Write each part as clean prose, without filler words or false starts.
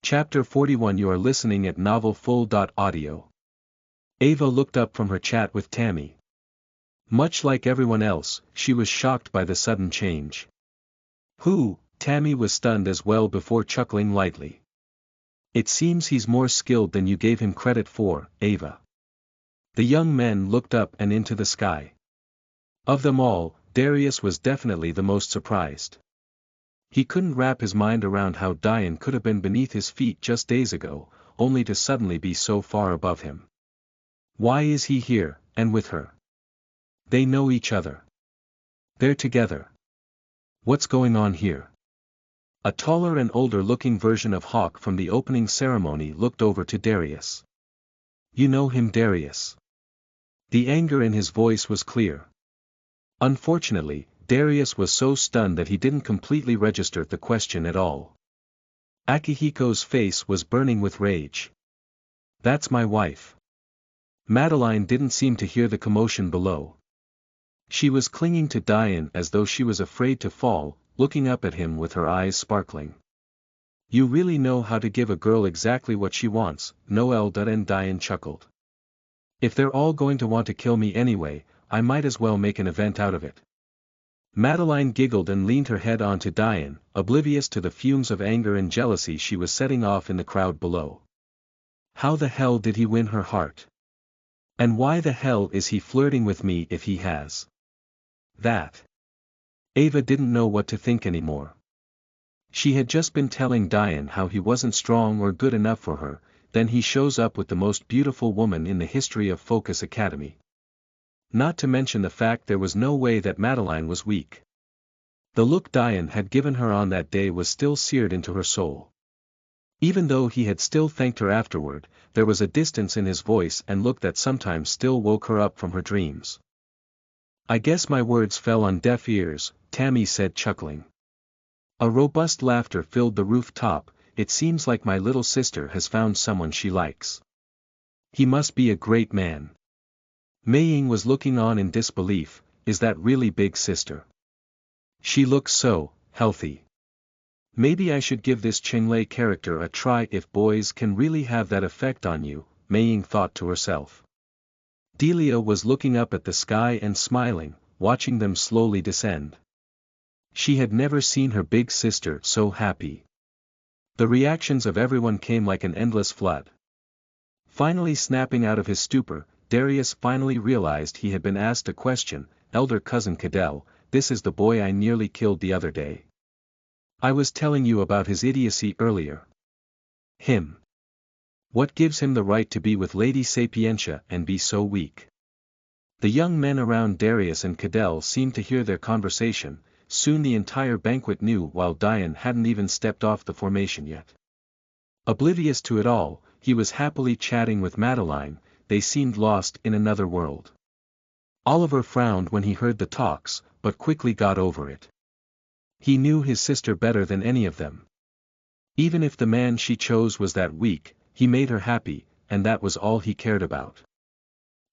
Chapter 41. You are listening at novelfull.audio. Ava looked up from her chat with Tammy. Much like everyone else, she was shocked by the sudden change. Who? Tammy was stunned as well before chuckling lightly. It seems he's more skilled than you gave him credit for, Ava. The young men looked up and into the sky. Of them all, Darius was definitely the most surprised. He couldn't wrap his mind around how Diane could have been beneath his feet just days ago, only to suddenly be so far above him. Why is he here, and with her? They know each other. They're together. What's going on here? A taller and older-looking version of Hawk from the opening ceremony looked over to Darius. You know him, Darius? The anger in his voice was clear. Unfortunately, Darius was so stunned that he didn't completely register the question at all. Akihiko's face was burning with rage. That's my wife. Madeline didn't seem to hear the commotion below. She was clinging to Diane as though she was afraid to fall, looking up at him with her eyes sparkling. You really know how to give a girl exactly what she wants, Noel. And Diane chuckled. If they're all going to want to kill me anyway, I might as well make an event out of it. Madeline giggled and leaned her head onto Diane, oblivious to the fumes of anger and jealousy she was setting off in the crowd below. How the hell did he win her heart? And why the hell is he flirting with me if he has that? Ava didn't know what to think anymore. She had just been telling Diane how he wasn't strong or good enough for her, then he shows up with the most beautiful woman in the history of Focus Academy. Not to mention the fact there was no way that Madeline was weak. The look Diane had given her on that day was still seared into her soul. Even though he had still thanked her afterward, there was a distance in his voice and look that sometimes still woke her up from her dreams. I guess my words fell on deaf ears, Tammy said, chuckling. A robust laughter filled the rooftop. It seems like my little sister has found someone she likes. He must be a great man. Mei-Ying was looking on in disbelief. Is that really Big Sister? She looks so healthy. Maybe I should give this Qinglei character a try. If boys can really have that effect on you, Mei-Ying thought to herself. Delia was looking up at the sky and smiling, watching them slowly descend. She had never seen her big sister so happy. The reactions of everyone came like an endless flood. Finally snapping out of his stupor, Darius finally realized he had been asked a question. Elder cousin Cadell, this is the boy I nearly killed the other day. I was telling you about his idiocy earlier. Him. What gives him the right to be with Lady Sapientia and be so weak? The young men around Darius and Cadell seemed to hear their conversation. Soon the entire banquet knew, while Diane hadn't even stepped off the formation yet. Oblivious to it all, he was happily chatting with Madeline. They seemed lost in another world. Oliver frowned when he heard the talks, but quickly got over it. He knew his sister better than any of them. Even if the man she chose was that weak, he made her happy, and that was all he cared about.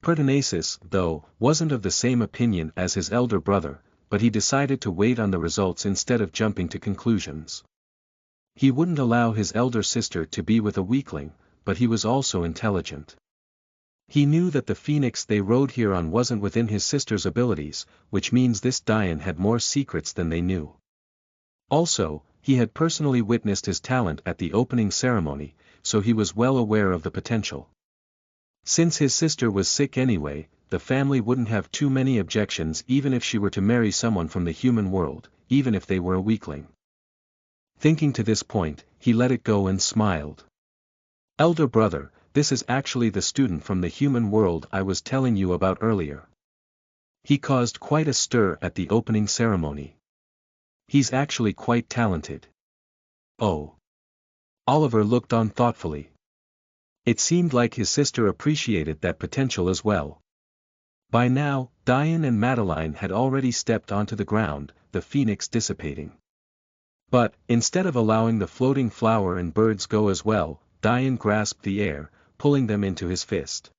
Pertinacious, though, wasn't of the same opinion as his elder brother, but he decided to wait on the results instead of jumping to conclusions. He wouldn't allow his elder sister to be with a weakling, but he was also intelligent. He knew that the phoenix they rode here on wasn't within his sister's abilities, which means this Diane had more secrets than they knew. Also, he had personally witnessed his talent at the opening ceremony, so he was well aware of the potential. Since his sister was sick anyway, the family wouldn't have too many objections even if she were to marry someone from the human world, even if they were a weakling. Thinking to this point, he let it go and smiled. Elder brother, this is actually the student from the human world I was telling you about earlier. He caused quite a stir at the opening ceremony. He's actually quite talented. Oh. Oliver looked on thoughtfully. It seemed like his sister appreciated that potential as well. By now, Diane and Madeline had already stepped onto the ground, the phoenix dissipating. But, instead of allowing the floating flower and birds go as well, Diane grasped the air, pulling them into his fist.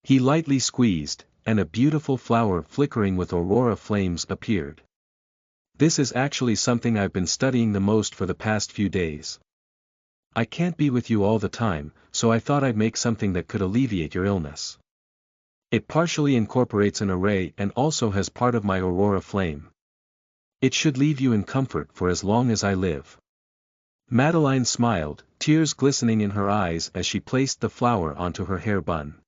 He lightly squeezed, and a beautiful flower flickering with aurora flames appeared. This is actually something I've been studying the most for the past few days. I can't be with you all the time, so I thought I'd make something that could alleviate your illness. It partially incorporates an array and also has part of my aurora flame. It should leave you in comfort for as long as I live." Madeline smiled, tears glistening in her eyes as she placed the flower onto her hair bun.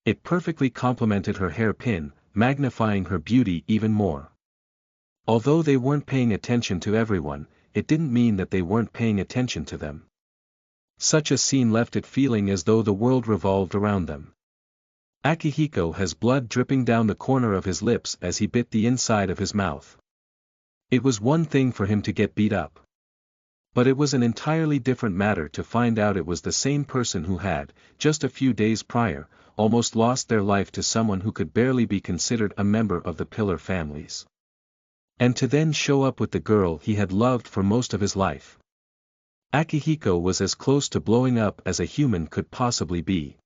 It perfectly complemented her hairpin, magnifying her beauty even more. Although they weren't paying attention to everyone, it didn't mean that they weren't paying attention to them. Such a scene left it feeling as though the world revolved around them. Akihiko has blood dripping down the corner of his lips as he bit the inside of his mouth. It was one thing for him to get beat up. But it was an entirely different matter to find out it was the same person who had, just a few days prior, almost lost their life to someone who could barely be considered a member of the Pillar families. And to then show up with the girl he had loved for most of his life. Akihiko was as close to blowing up as a human could possibly be.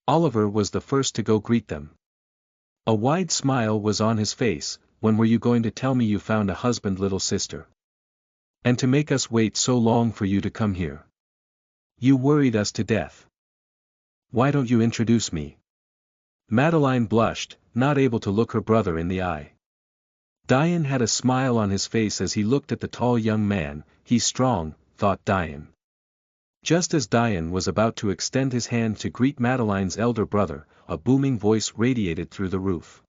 Oliver was the first to go greet them. A wide smile was on his face. "When were you going to tell me you found a husband, little sister? And to make us wait so long for you to come here? You worried us to death. Why don't you introduce me?" Madeline blushed, not able to look her brother in the eye. Diane had a smile on his face as he looked at the tall young man. "He's strong," thought Diane. Just as Diane was about to extend his hand to greet Madeline's elder brother, a booming voice radiated through the roof.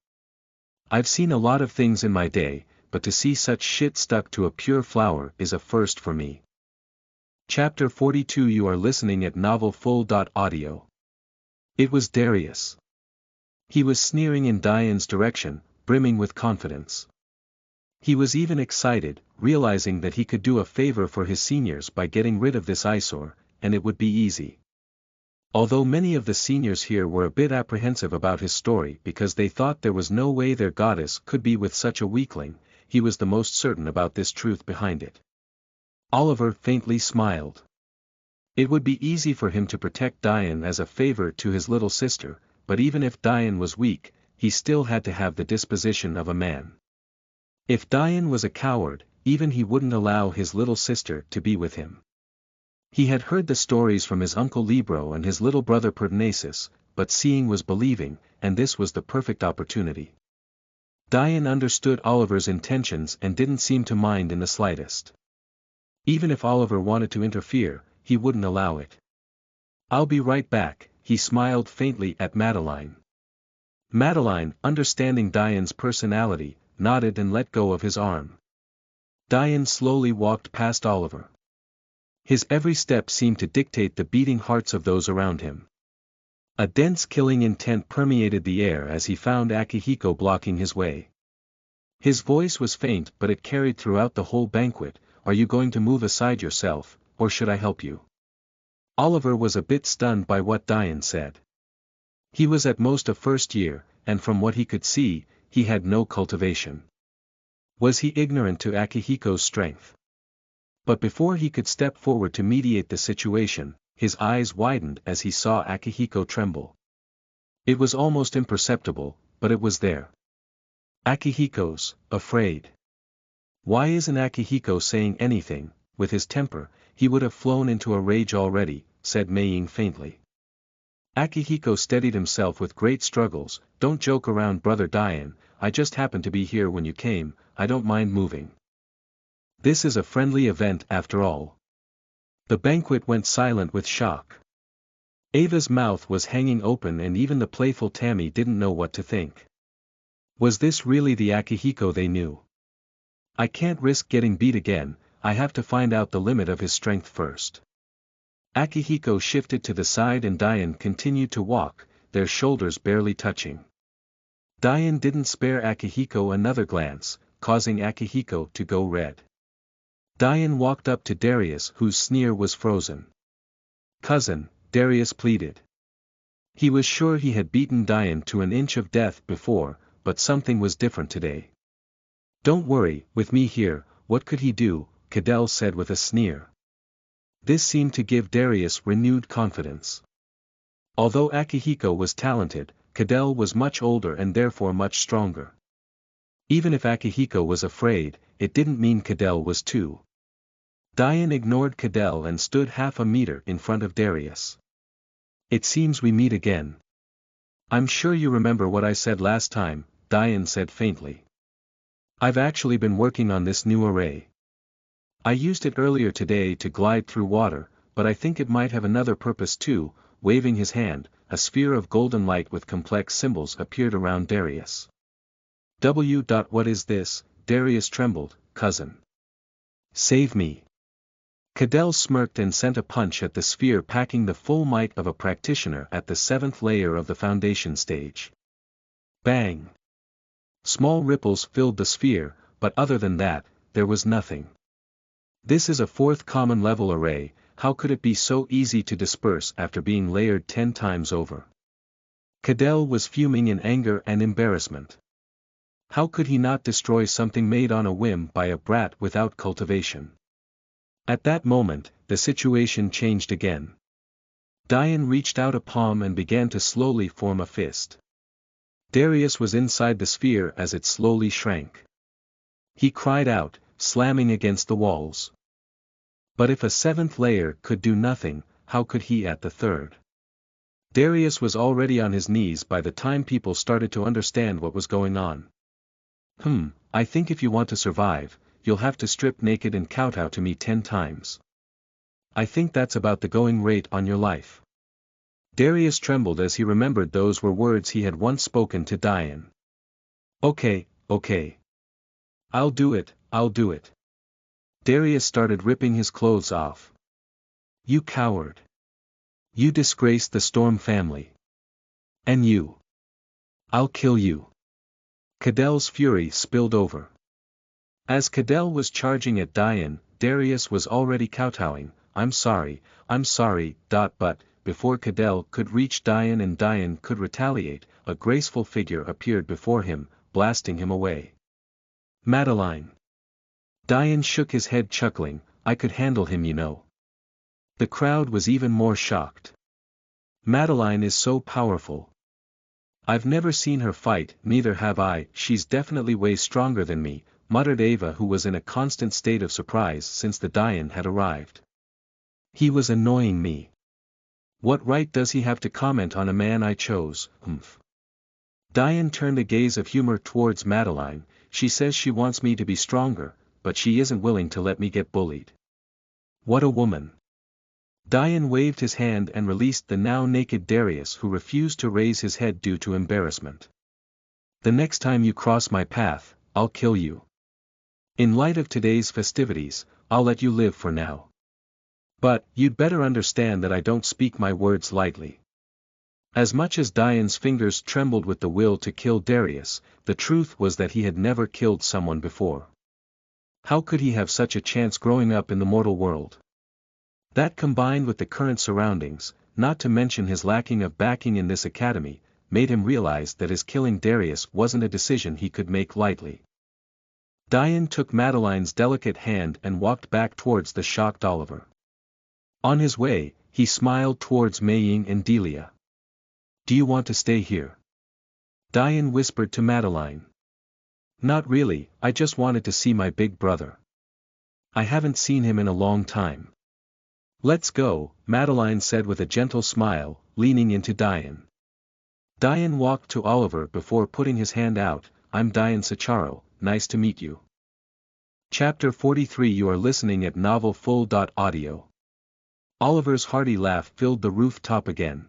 "I've seen a lot of things in my day, but to see such shit stuck to a pure flower is a first for me." Chapter 42. You are listening at novelfull.audio. It was Darius. He was sneering in Diane's direction, brimming with confidence. He was even excited, realizing that he could do a favor for his seniors by getting rid of this eyesore, and it would be easy. Although many of the seniors here were a bit apprehensive about his story because they thought there was no way their goddess could be with such a weakling, he was the most certain about this truth behind it. Oliver faintly smiled. It would be easy for him to protect Diane as a favor to his little sister, but even if Diane was weak, he still had to have the disposition of a man. If Diane was a coward, even he wouldn't allow his little sister to be with him. He had heard the stories from his uncle Libro and his little brother Pertinacis, but seeing was believing, and this was the perfect opportunity. Diane understood Oliver's intentions and didn't seem to mind in the slightest. Even if Oliver wanted to interfere, he wouldn't allow it. "I'll be right back," he smiled faintly at Madeline. Madeline, understanding Diane's personality, nodded and let go of his arm. Diane slowly walked past Oliver. His every step seemed to dictate the beating hearts of those around him. A dense killing intent permeated the air as he found Akihiko blocking his way. His voice was faint but it carried throughout the whole banquet. "Are you going to move aside yourself, or should I help you?" Oliver was a bit stunned by what Diane said. He was at most a first year, and from what he could see, he had no cultivation. Was he ignorant to Akihiko's strength? But before he could step forward to mediate the situation, his eyes widened as he saw Akihiko tremble. It was almost imperceptible, but it was there. Akihiko's afraid. Why isn't Akihiko saying anything? With his temper, he would have flown into a rage already, said Mei-Ying faintly. Akihiko steadied himself with great struggles. "Don't joke around, brother Diane, I just happened to be here when you came, I don't mind moving. This is a friendly event after all." The banquet went silent with shock. Ava's mouth was hanging open and even the playful Tammy didn't know what to think. Was this really the Akihiko they knew? "I can't risk getting beat again, I have to find out the limit of his strength first." Akihiko shifted to the side and Diane continued to walk, their shoulders barely touching. Diane didn't spare Akihiko another glance, causing Akihiko to go red. Diane walked up to Darius whose sneer was frozen. "Cousin," Darius pleaded. He was sure he had beaten Diane to an inch of death before, but something was different today. "Don't worry, with me here, what could he do?" Cadell said with a sneer. This seemed to give Darius renewed confidence. Although Akihiko was talented, Cadell was much older and therefore much stronger. Even if Akihiko was afraid, it didn't mean Cadell was too. Diane ignored Cadell and stood half a meter in front of Darius. It seems we meet again. I'm sure you remember what I said last time, Diane said faintly. I've actually been working on this new array. I used it earlier today to glide through water, but I think it might have another purpose too. Waving his hand, a sphere of golden light with complex symbols appeared around Darius. What is this? Darius trembled, cousin. Save me. Cadell smirked and sent a punch at the sphere, packing the full might of a practitioner at the 7th layer of the foundation stage. Bang! Small ripples filled the sphere, but other than that, there was nothing. This is a 4th common level array. How could it be so easy to disperse after being layered 10 times over? Cadell was fuming in anger and embarrassment. How could he not destroy something made on a whim by a brat without cultivation? At that moment, the situation changed again. Diane reached out a palm and began to slowly form a fist. Darius was inside the sphere as it slowly shrank. He cried out, slamming against the walls. But if a 7th layer could do nothing, how could he at the 3rd? Darius was already on his knees by the time people started to understand what was going on. I think if you want to survive, you'll have to strip naked and kowtow to me 10 times. I think that's about the going rate on your life. Darius trembled as he remembered those were words he had once spoken to Diane. Okay. I'll do it. Darius started ripping his clothes off. You coward. You disgraced the Storm family. And you. I'll kill you. Cadell's fury spilled over. As Cadell was charging at Diane, Darius was already kowtowing. I'm sorry, but, before Cadell could reach Diane and Diane could retaliate, a graceful figure appeared before him, blasting him away. Madeline. Diane shook his head chuckling, I could handle him, you know. The crowd was even more shocked. Madeline is so powerful. I've never seen her fight, neither have I. She's definitely way stronger than me, muttered Ava, who was in a constant state of surprise since the Diane had arrived. He was annoying me. What right does he have to comment on a man I chose? Diane turned a gaze of humor towards Madeline. She says she wants me to be stronger, but she isn't willing to let me get bullied. What a woman. Diane waved his hand and released the now naked Darius, who refused to raise his head due to embarrassment. The next time you cross my path, I'll kill you. In light of today's festivities, I'll let you live for now. But, you'd better understand that I don't speak my words lightly. As much as Diane's fingers trembled with the will to kill Darius, the truth was that he had never killed someone before. How could he have such a chance growing up in the mortal world? That, combined with the current surroundings, not to mention his lacking of backing in this academy, made him realize that his killing Darius wasn't a decision he could make lightly. Diane took Madeline's delicate hand and walked back towards the shocked Oliver. On his way, he smiled towards Mei-Ying and Delia. Do you want to stay here? Diane whispered to Madeline. Not really, I just wanted to see my big brother. I haven't seen him in a long time. Let's go, Madeline said with a gentle smile, leaning into Diane. Diane walked to Oliver before putting his hand out. I'm Diane Sacharo, nice to meet you. Chapter 43. You are listening at novelfull.audio. Oliver's hearty laugh filled the rooftop again.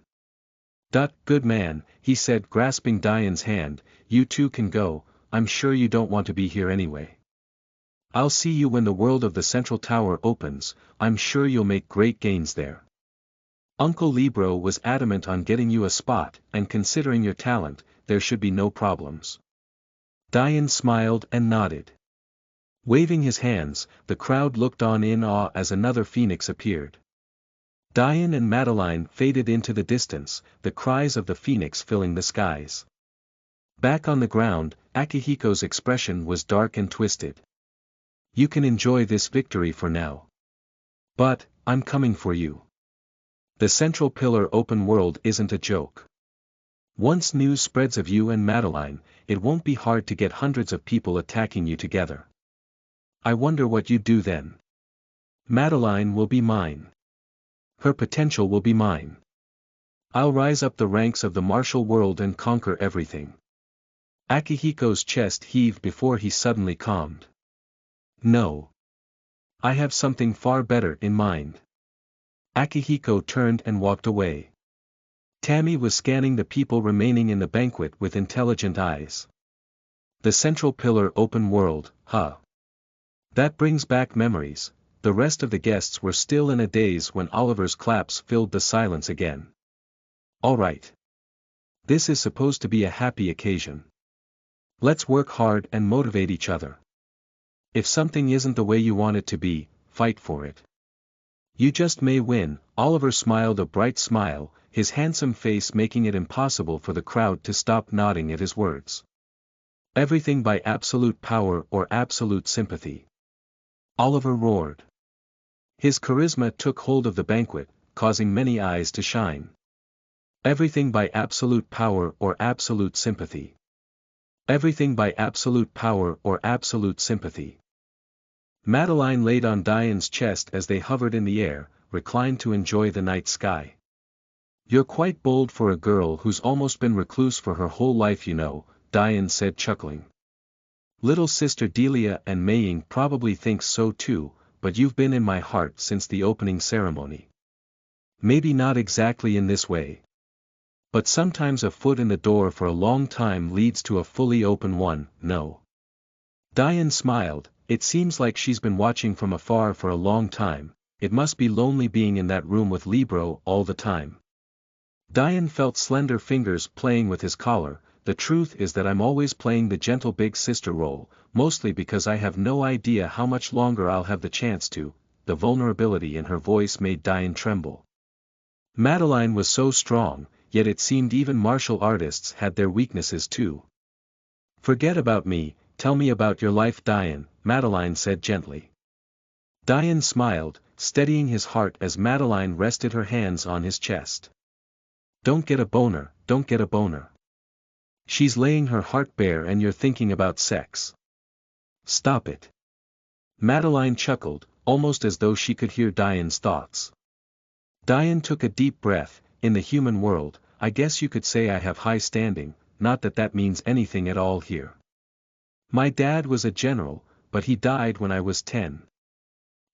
Good man, he said, grasping Diane's hand, you two can go, I'm sure you don't want to be here anyway. I'll see you when the world of the Central Tower opens, I'm sure you'll make great gains there. Uncle Libro was adamant on getting you a spot, and considering your talent, there should be no problems. Diane smiled and nodded. Waving his hands, the crowd looked on in awe as another phoenix appeared. Diane and Madeline faded into the distance, the cries of the phoenix filling the skies. Back on the ground, Akihiko's expression was dark and twisted. You can enjoy this victory for now. But, I'm coming for you. The Central Pillar open world isn't a joke. Once news spreads of you and Madeline, it won't be hard to get hundreds of people attacking you together. I wonder what you'd do then. Madeline will be mine. Her potential will be mine. I'll rise up the ranks of the martial world and conquer everything. Akihiko's chest heaved before he suddenly calmed. No. I have something far better in mind. Akihiko turned and walked away. Tammy was scanning the people remaining in the banquet with intelligent eyes. The central pillar open world, huh? That brings back memories. The rest of the guests were still in a daze when Oliver's claps filled the silence again. All right. This is supposed to be a happy occasion. Let's work hard and motivate each other. If something isn't the way you want it to be, fight for it. You just may win. Oliver smiled a bright smile, his handsome face making it impossible for the crowd to stop nodding at his words. Everything by absolute power or absolute sympathy. Oliver roared. His charisma took hold of the banquet, causing many eyes to shine. Everything by absolute power or absolute sympathy. Everything by absolute power or absolute sympathy. Madeline laid on Diane's chest as they hovered in the air, reclined to enjoy the night sky. You're quite bold for a girl who's almost been recluse for her whole life, you know, Diane said chuckling. Little sister Delia and Maying probably thinks so too, but you've been in my heart since the opening ceremony. Maybe not exactly in this way. But sometimes a foot in the door for a long time leads to a fully open one, no. Diane smiled. It seems like she's been watching from afar for a long time. It must be lonely being in that room with Libro all the time. Diane felt slender fingers playing with his collar. The truth is that I'm always playing the gentle big sister role, mostly because I have no idea how much longer I'll have the chance to. The vulnerability in her voice made Diane tremble. Madeline was so strong, yet it seemed even martial artists had their weaknesses too. Forget about me, tell me about your life, Diane, Madeline said gently. Diane smiled, steadying his heart as Madeline rested her hands on his chest. Don't get a boner, don't get a boner. She's laying her heart bare and you're thinking about sex. Stop it. Madeline chuckled, almost as though she could hear Diane's thoughts. Diane took a deep breath. In the human world, I guess you could say I have high standing, not that that means anything at all here. My dad was a general, but he died when I was 10.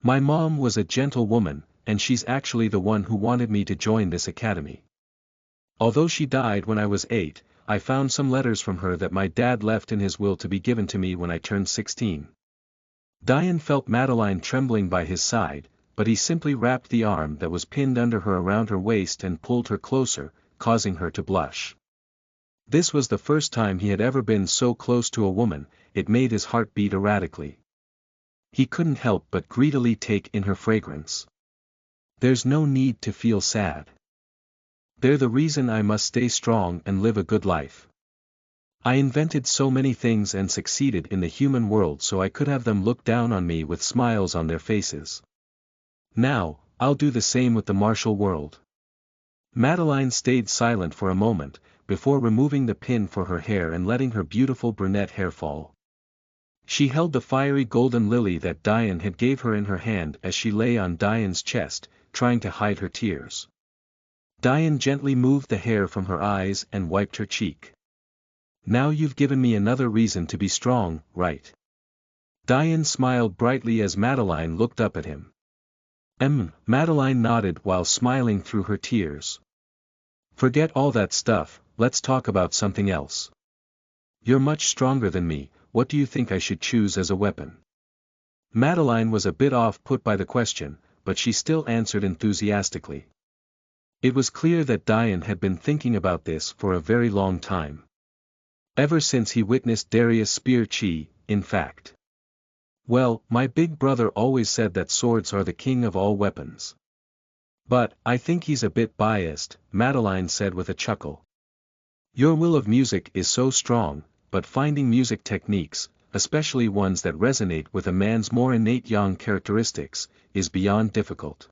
My mom was a gentle woman, and she's actually the one who wanted me to join this academy. Although she died when I was 8, I found some letters from her that my dad left in his will to be given to me when I turned 16. Diane felt Madeline trembling by his side, but he simply wrapped the arm that was pinned under her around her waist and pulled her closer, causing her to blush. This was the first time he had ever been so close to a woman. It made his heart beat erratically. He couldn't help but greedily take in her fragrance. There's no need to feel sad. They're the reason I must stay strong and live a good life. I invented so many things and succeeded in the human world so I could have them look down on me with smiles on their faces. Now, I'll do the same with the martial world. Madeline stayed silent for a moment, before removing the pin for her hair and letting her beautiful brunette hair fall. She held the fiery golden lily that Diane had gave her in her hand as she lay on Diane's chest, trying to hide her tears. Diane gently moved the hair from her eyes and wiped her cheek. Now you've given me another reason to be strong, right? Diane smiled brightly as Madeline looked up at him. Madeline nodded while smiling through her tears. Forget all that stuff, let's talk about something else. You're much stronger than me, what do you think I should choose as a weapon? Madeline was a bit off-put by the question, but she still answered enthusiastically. It was clear that Diane had been thinking about this for a very long time. Ever since he witnessed Darius spear Chi, in fact. Well, my big brother always said that swords are the king of all weapons. But, I think he's a bit biased, Madeline said with a chuckle. Your will of music is so strong, but finding music techniques, especially ones that resonate with a man's more innate yang characteristics, is beyond difficult.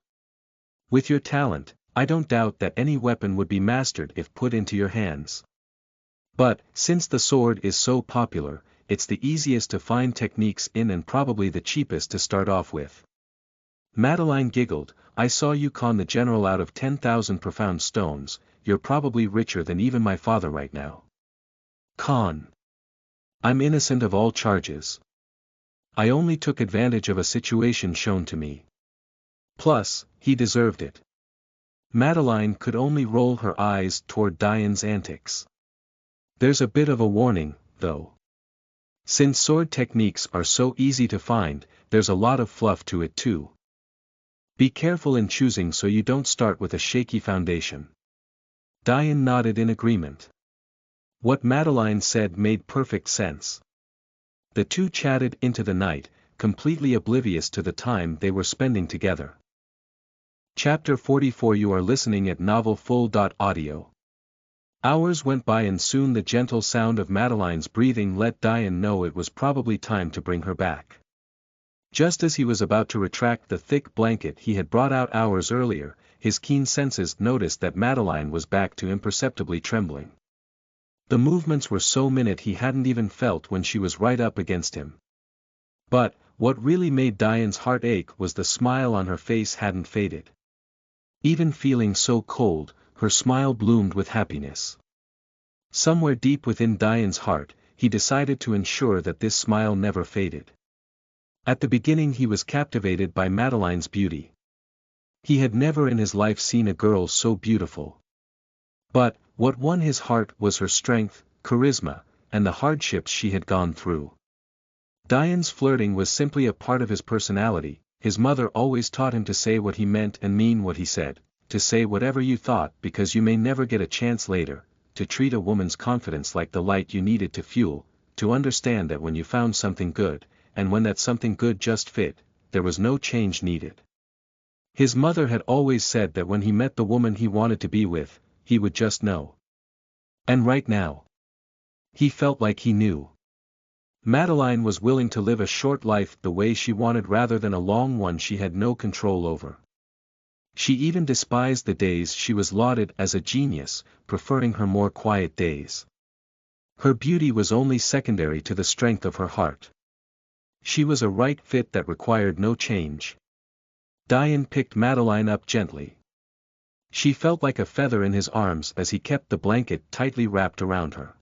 With your talent, I don't doubt that any weapon would be mastered if put into your hands. But, since the sword is so popular, it's the easiest to find techniques in and probably the cheapest to start off with. Madeline giggled, I saw you con the general out of 10,000 profound stones, you're probably richer than even my father right now. Con. I'm innocent of all charges. I only took advantage of a situation shown to me. Plus, he deserved it. Madeline could only roll her eyes toward Diane's antics. There's a bit of a warning, though. Since sword techniques are so easy to find, there's a lot of fluff to it too. Be careful in choosing so you don't start with a shaky foundation. Diane nodded in agreement. What Madeline said made perfect sense. The two chatted into the night, completely oblivious to the time they were spending together. Chapter 44. You are listening at novelfull.audio. Hours went by and soon the gentle sound of Madeline's breathing let Diane know it was probably time to bring her back. Just as he was about to retract the thick blanket he had brought out hours earlier, his keen senses noticed that Madeline was back to imperceptibly trembling. The movements were so minute he hadn't even felt when she was right up against him. But, what really made Diane's heart ache was the smile on her face hadn't faded. Even feeling so cold, her smile bloomed with happiness. Somewhere deep within Diane's heart, he decided to ensure that this smile never faded. At the beginning he was captivated by Madeline's beauty. He had never in his life seen a girl so beautiful. But, what won his heart was her strength, charisma, and the hardships she had gone through. Diane's flirting was simply a part of his personality. His mother always taught him to say what he meant and mean what he said, to say whatever you thought because you may never get a chance later, to treat a woman's confidence like the light you needed to fuel, to understand that when you found something good, and when that something good just fit, there was no change needed. His mother had always said that when he met the woman he wanted to be with, he would just know. And right now, he felt like he knew. Madeline was willing to live a short life the way she wanted rather than a long one she had no control over. She even despised the days she was lauded as a genius, preferring her more quiet days. Her beauty was only secondary to the strength of her heart. She was a right fit that required no change. Diane picked Madeline up gently. She felt like a feather in his arms as he kept the blanket tightly wrapped around her.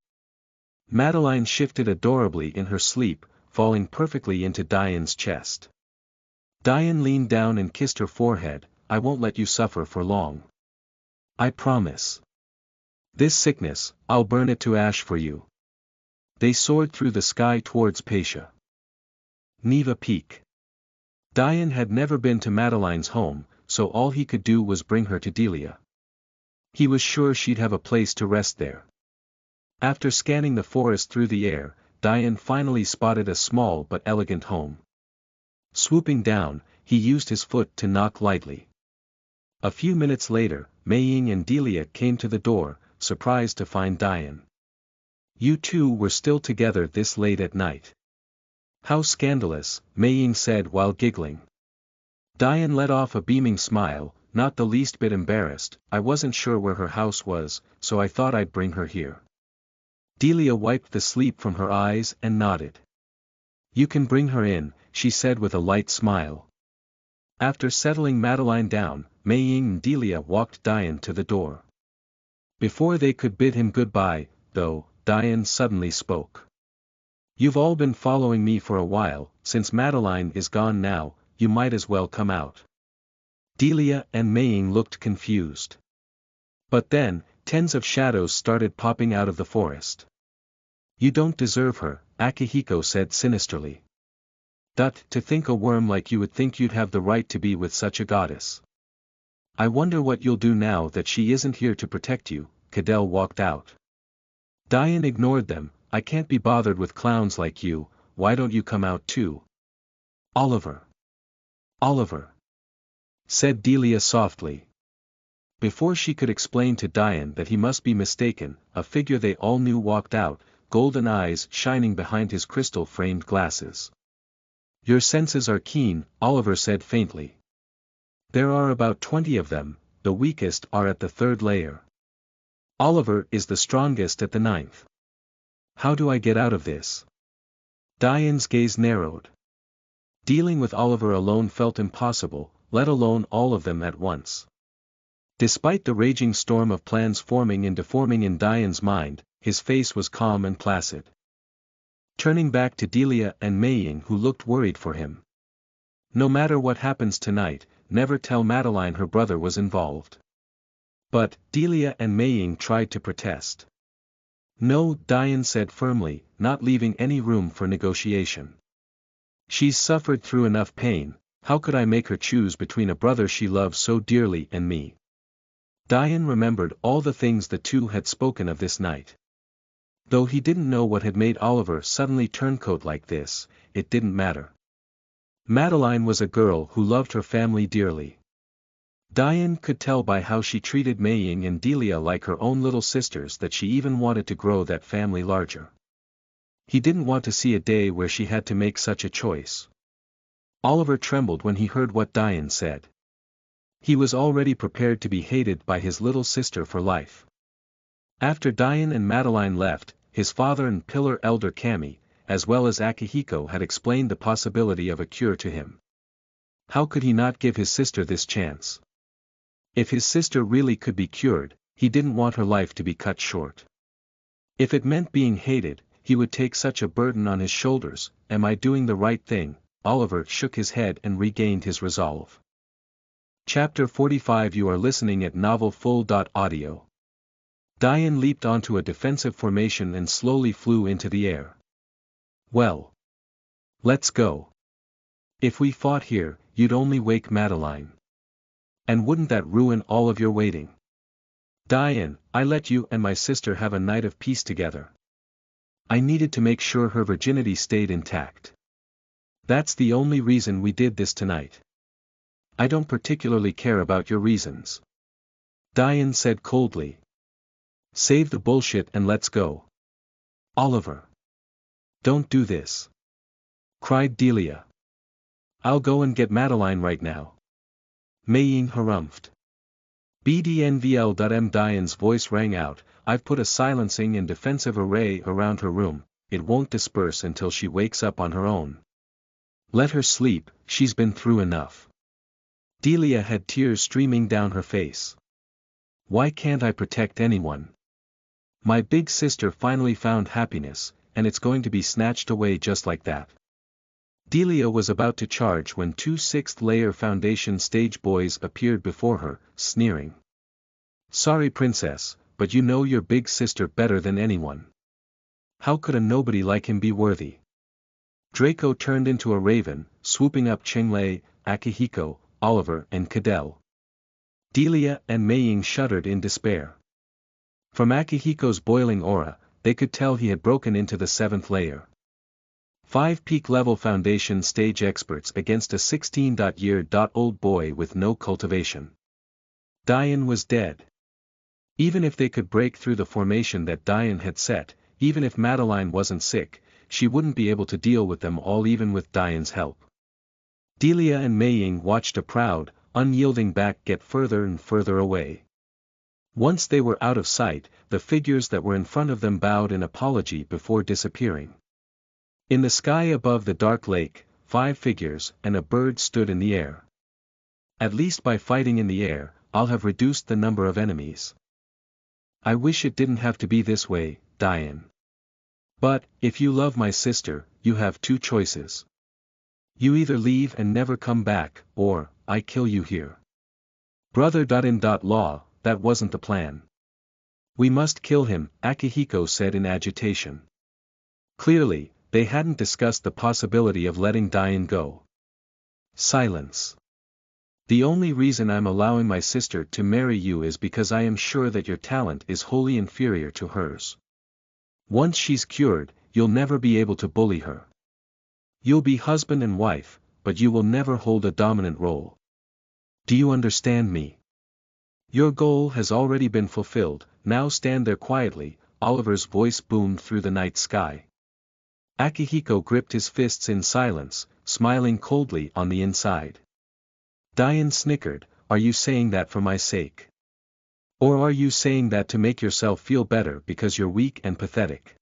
Madeline shifted adorably in her sleep, falling perfectly into Diane's chest. Diane leaned down and kissed her forehead. I won't let you suffer for long. I promise. This sickness, I'll burn it to ash for you. They soared through the sky towards Pacia. Neva Peak. Diane had never been to Madeline's home, so all he could do was bring her to Delia. He was sure she'd have a place to rest there. After scanning the forest through the air, Diane finally spotted a small but elegant home. Swooping down, he used his foot to knock lightly. A few minutes later, Mei-Ying and Delia came to the door, surprised to find Diane. You two were still together this late at night. How scandalous, Mei-Ying said while giggling. Diane let off a beaming smile, not the least bit embarrassed. I wasn't sure where her house was, so I thought I'd bring her here. Delia wiped the sleep from her eyes and nodded. You can bring her in, she said with a light smile. After settling Madeline down, Mei-Ying and Delia walked Diane to the door. Before they could bid him goodbye, though, Diane suddenly spoke. You've all been following me for a while, since Madeline is gone now, you might as well come out. Delia and Mei-Ying looked confused. But then, tens of shadows started popping out of the forest. You don't deserve her, Akihiko said sinisterly. To think a worm like you would think you'd have the right to be with such a goddess. I wonder what you'll do now that she isn't here to protect you. Cadell walked out. Diane ignored them. I can't be bothered with clowns like you, why don't you come out too? Oliver. Oliver. Said Delia softly. Before she could explain to Diane that he must be mistaken, a figure they all knew walked out, golden eyes shining behind his crystal-framed glasses. Your senses are keen, Oliver said faintly. There are about 20 of them, the weakest are at the 3rd layer. Oliver is the strongest at the 9th. How do I get out of this? Diane's gaze narrowed. Dealing with Oliver alone felt impossible, let alone all of them at once. Despite the raging storm of plans forming and deforming in Diane's mind, his face was calm and placid. Turning back to Delia and Mei-Ying, who looked worried for him. No matter what happens tonight, never tell Madeline her brother was involved. But, Delia and Mei-Ying tried to protest. No, Diane said firmly, not leaving any room for negotiation. She's suffered through enough pain, how could I make her choose between a brother she loves so dearly and me? Diane remembered all the things the two had spoken of this night. Though he didn't know what had made Oliver suddenly turncoat like this, it didn't matter. Madeline was a girl who loved her family dearly. Diane could tell by how she treated Mei-Ying and Delia like her own little sisters that she even wanted to grow that family larger. He didn't want to see a day where she had to make such a choice. Oliver trembled when he heard what Diane said. He was already prepared to be hated by his little sister for life. After Diane and Madeline left, his father and pillar elder Kami, as well as Akihiko, had explained the possibility of a cure to him. How could he not give his sister this chance? If his sister really could be cured, he didn't want her life to be cut short. If it meant being hated, he would take such a burden on his shoulders. Am I doing the right thing? Oliver shook his head and regained his resolve. Chapter 45. You are listening at novelfull.audio. Diane leaped onto a defensive formation and slowly flew into the air. Well. Let's go. If we fought here, you'd only wake Madeline. And wouldn't that ruin all of your waiting? Diane, I let you and my sister have a night of peace together. I needed to make sure her virginity stayed intact. That's the only reason we did this tonight. I don't particularly care about your reasons. Diane said coldly. Save the bullshit and let's go. Oliver. Don't do this. Cried Delia. I'll go and get Madeline right now. Mei-Ying harumphed. BDNVL.M. Diane's voice rang out. I've put a silencing and defensive array around her room, it won't disperse until she wakes up on her own. Let her sleep, she's been through enough. Delia had tears streaming down her face. Why can't I protect anyone? My big sister finally found happiness, and it's going to be snatched away just like that. Delia was about to charge when two sixth-layer Foundation stage boys appeared before her, sneering. Sorry princess, but you know your big sister better than anyone. How could a nobody like him be worthy? Draco turned into a raven, swooping up Chenglei, Akihiko, Oliver and Cadell. Delia and Mei-Ying shuddered in despair. From Akihiko's boiling aura, they could tell he had broken into the 7th layer. 5 peak-level Foundation stage experts against a 16-year-old boy with no cultivation. Diane was dead. Even if they could break through the formation that Diane had set, even if Madeline wasn't sick, she wouldn't be able to deal with them all even with Diane's help. Delia and Mei-Ying watched a proud, unyielding back get further and further away. Once they were out of sight, the figures that were in front of them bowed in apology before disappearing. In the sky above the dark lake, 5 figures and a bird stood in the air. At least by fighting in the air, I'll have reduced the number of enemies. I wish it didn't have to be this way, Diane. But, if you love my sister, you have 2 choices. You either leave and never come back, or, I kill you here. Brother.in.law, that wasn't the plan. We must kill him, Akihiko said in agitation. Clearly, they hadn't discussed the possibility of letting Diane go. Silence. The only reason I'm allowing my sister to marry you is because I am sure that your talent is wholly inferior to hers. Once she's cured, you'll never be able to bully her. You'll be husband and wife, but you will never hold a dominant role. Do you understand me? Your goal has already been fulfilled, now stand there quietly, Oliver's voice boomed through the night sky. Akihiko gripped his fists in silence, smiling coldly on the inside. Diane snickered, are you saying that for my sake? Or are you saying that to make yourself feel better because you're weak and pathetic?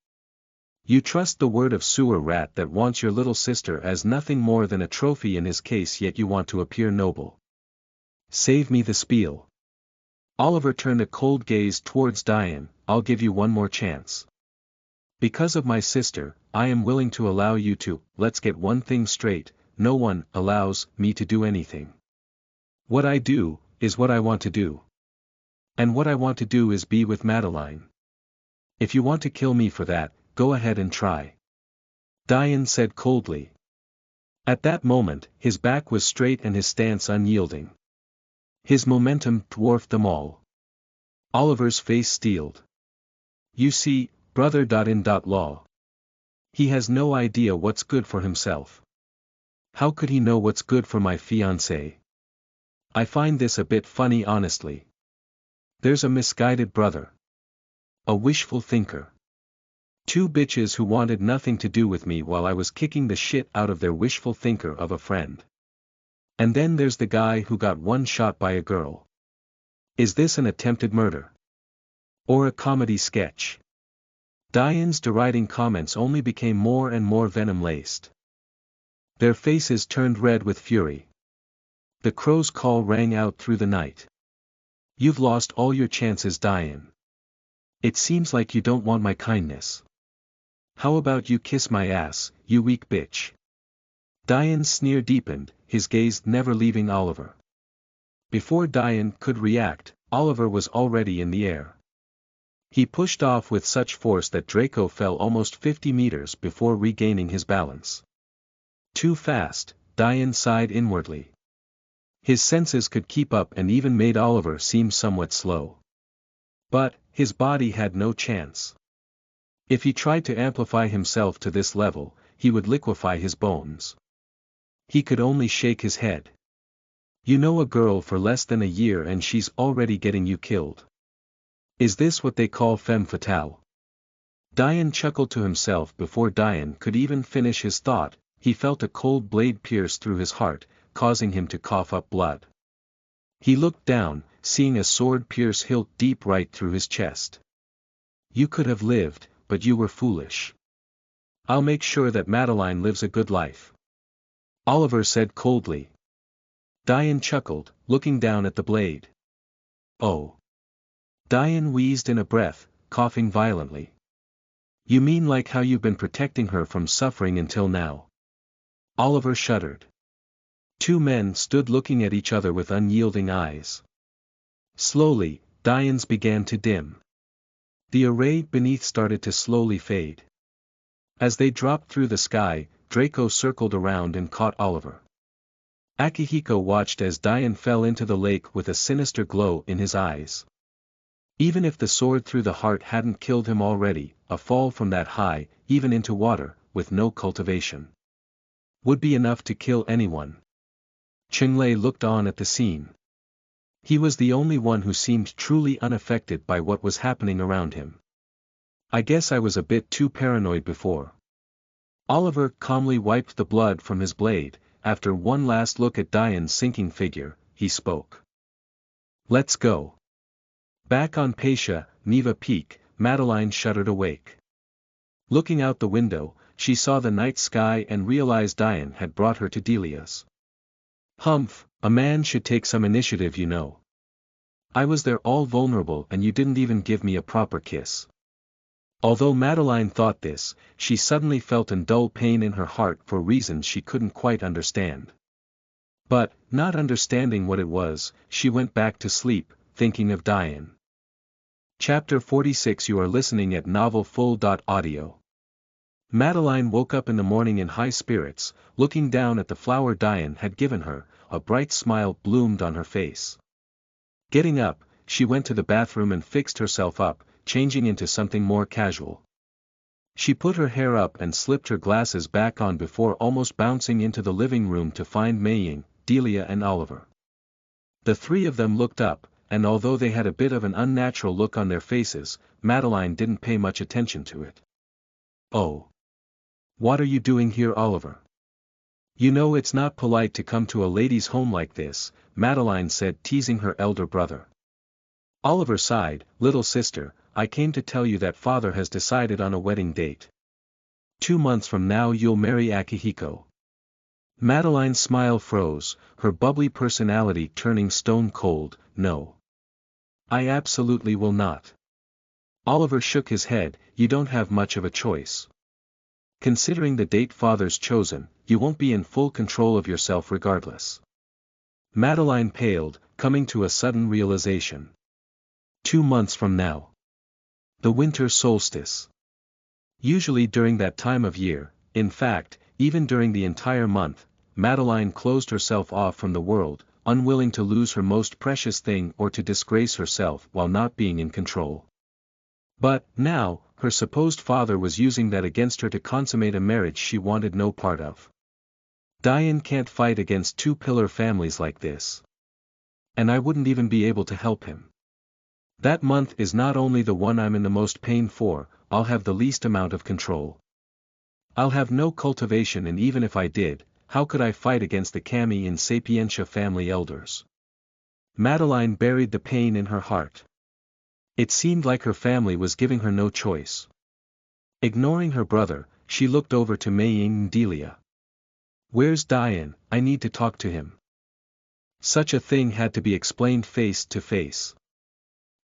You trust the word of sewer rat that wants your little sister as nothing more than a trophy in his case, yet you want to appear noble. Save me the spiel. Oliver turned a cold gaze towards Diane. I'll give you one more chance. Because of my sister, I am willing to allow you to. Let's get one thing straight, no one allows me to do anything. What I do, is what I want to do. And what I want to do is be with Madeline. If you want to kill me for that, go ahead and try. Diane said coldly. At that moment, his back was straight and his stance unyielding. His momentum dwarfed them all. Oliver's face steeled. You see, brother. In law. He has no idea what's good for himself. How could he know what's good for my fiancée? I find this a bit funny honestly. There's a misguided brother. A wishful thinker. Two bitches who wanted nothing to do with me while I was kicking the shit out of their wishful thinker of a friend. And then there's the guy who got one shot by a girl. Is this an attempted murder? Or a comedy sketch? Diane's deriding comments only became more and more venom-laced. Their faces turned red with fury. The crow's call rang out through the night. You've lost all your chances, Diane. It seems like you don't want my kindness. How about you kiss my ass, you weak bitch? Diane's sneer deepened, his gaze never leaving Oliver. Before Diane could react, Oliver was already in the air. He pushed off with such force that Draco fell almost 50 meters before regaining his balance. Too fast, Diane sighed inwardly. His senses could keep up and even made Oliver seem somewhat slow. But, his body had no chance. If he tried to amplify himself to this level, he would liquefy his bones. He could only shake his head. You know a girl for less than a year and she's already getting you killed. Is this what they call femme fatale? Diane chuckled to himself before Diane could even finish his thought. He felt a cold blade pierce through his heart, causing him to cough up blood. He looked down, seeing a sword pierce hilt deep right through his chest. You could have lived, but you were foolish. I'll make sure that Madeline lives a good life. Oliver said coldly. Diane chuckled, looking down at the blade. Oh. Diane wheezed in a breath, coughing violently. You mean like how you've been protecting her from suffering until now? Oliver shuddered. Two men stood looking at each other with unyielding eyes. Slowly, Diane's began to dim. The array beneath started to slowly fade. As they dropped through the sky, Draco circled around and caught Oliver. Akihiko watched as Diane fell into the lake with a sinister glow in his eyes. Even if the sword through the heart hadn't killed him already, a fall from that high, even into water, with no cultivation, would be enough to kill anyone. Chenglei looked on at the scene. He was the only one who seemed truly unaffected by what was happening around him. I guess I was a bit too paranoid before. Oliver calmly wiped the blood from his blade. After one last look at Diane's sinking figure, he spoke. Let's go. Back on Pacia, Neva Peak, Madeline shuddered awake. Looking out the window, she saw the night sky and realized Diane had brought her to Delia's. Humph, a man should take some initiative, you know. I was there all vulnerable and you didn't even give me a proper kiss. Although Madeline thought this, she suddenly felt a dull pain in her heart for reasons she couldn't quite understand. But, not understanding what it was, she went back to sleep, thinking of Diane. Chapter 46. You are listening at novelfull.audio. Madeline woke up in the morning in high spirits, looking down at the flower Diane had given her. A bright smile bloomed on her face. Getting up, she went to the bathroom and fixed herself up, changing into something more casual. She put her hair up and slipped her glasses back on before almost bouncing into the living room to find Mei-Ying, Delia and Oliver. The three of them looked up, and although they had a bit of an unnatural look on their faces, Madeline didn't pay much attention to it. Oh. What are you doing here, Oliver? You know it's not polite to come to a lady's home like this, Madeline said, teasing her elder brother. Oliver sighed. Little sister, I came to tell you that father has decided on a wedding date. 2 months from now you'll marry Akihiko. Madeline's smile froze, her bubbly personality turning stone cold. No. I absolutely will not. Oliver shook his head. You don't have much of a choice. Considering the date father's chosen, you won't be in full control of yourself regardless. Madeline paled, coming to a sudden realization. 2 months from now. The winter solstice. Usually during that time of year, in fact, even during the entire month, Madeline closed herself off from the world, unwilling to lose her most precious thing or to disgrace herself while not being in control. But, now, her supposed father was using that against her to consummate a marriage she wanted no part of. Diane can't fight against two-pillar families like this. And I wouldn't even be able to help him. That month is not only the one I'm in the most pain for, I'll have the least amount of control. I'll have no cultivation, and even if I did, how could I fight against the Kami in Sapientia family elders? Madeline buried the pain in her heart. It seemed like her family was giving her no choice. Ignoring her brother, she looked over to Mei Ying and Delia. Where's Diane? I need to talk to him. Such a thing had to be explained face to face.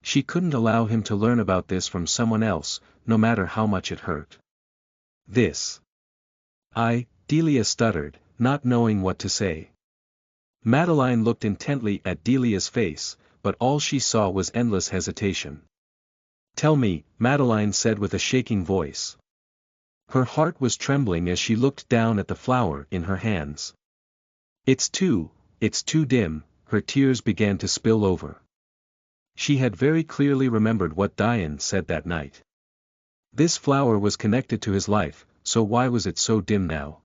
She couldn't allow him to learn about this from someone else, no matter how much it hurt. Delia stuttered, not knowing what to say. Madeline looked intently at Delia's face, but all she saw was endless hesitation. Tell me, Madeline said with a shaking voice. Her heart was trembling as she looked down at the flower in her hands. It's too dim. Her tears began to spill over. She had very clearly remembered what Diane said that night. This flower was connected to his life, so why was it so dim now?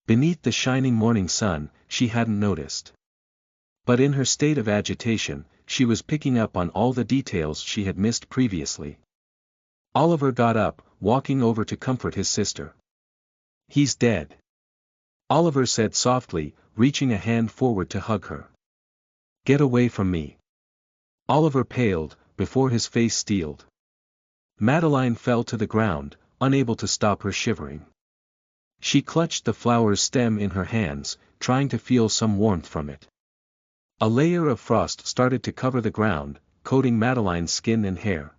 Beneath the shining morning sun, she hadn't noticed. But in her state of agitation, she was picking up on all the details she had missed previously. Oliver got up, walking over to comfort his sister. He's dead. Oliver said softly, reaching a hand forward to hug her. Get away from me. Oliver paled, before his face steeled. Madeline fell to the ground, unable to stop her shivering. She clutched the flower's stem in her hands, trying to feel some warmth from it. A layer of frost started to cover the ground, coating Madeline's skin and hair.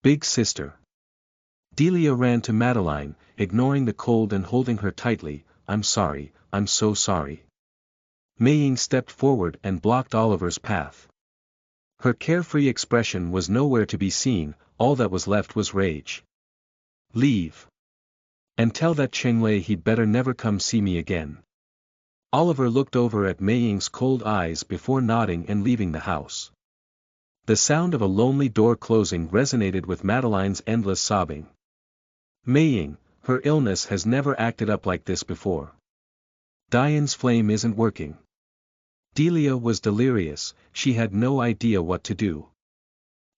Big sister. Delia ran to Madeline, ignoring the cold and holding her tightly. I'm sorry, I'm so sorry. Mei Ying stepped forward and blocked Oliver's path. Her carefree expression was nowhere to be seen, all that was left was rage. Leave. And tell that Chenglei he'd better never come see me again. Oliver looked over at Mei Ying's cold eyes before nodding and leaving the house. The sound of a lonely door closing resonated with Madeline's endless sobbing. Mei Ying, her illness has never acted up like this before. Diane's flame isn't working. Delia was delirious, she had no idea what to do.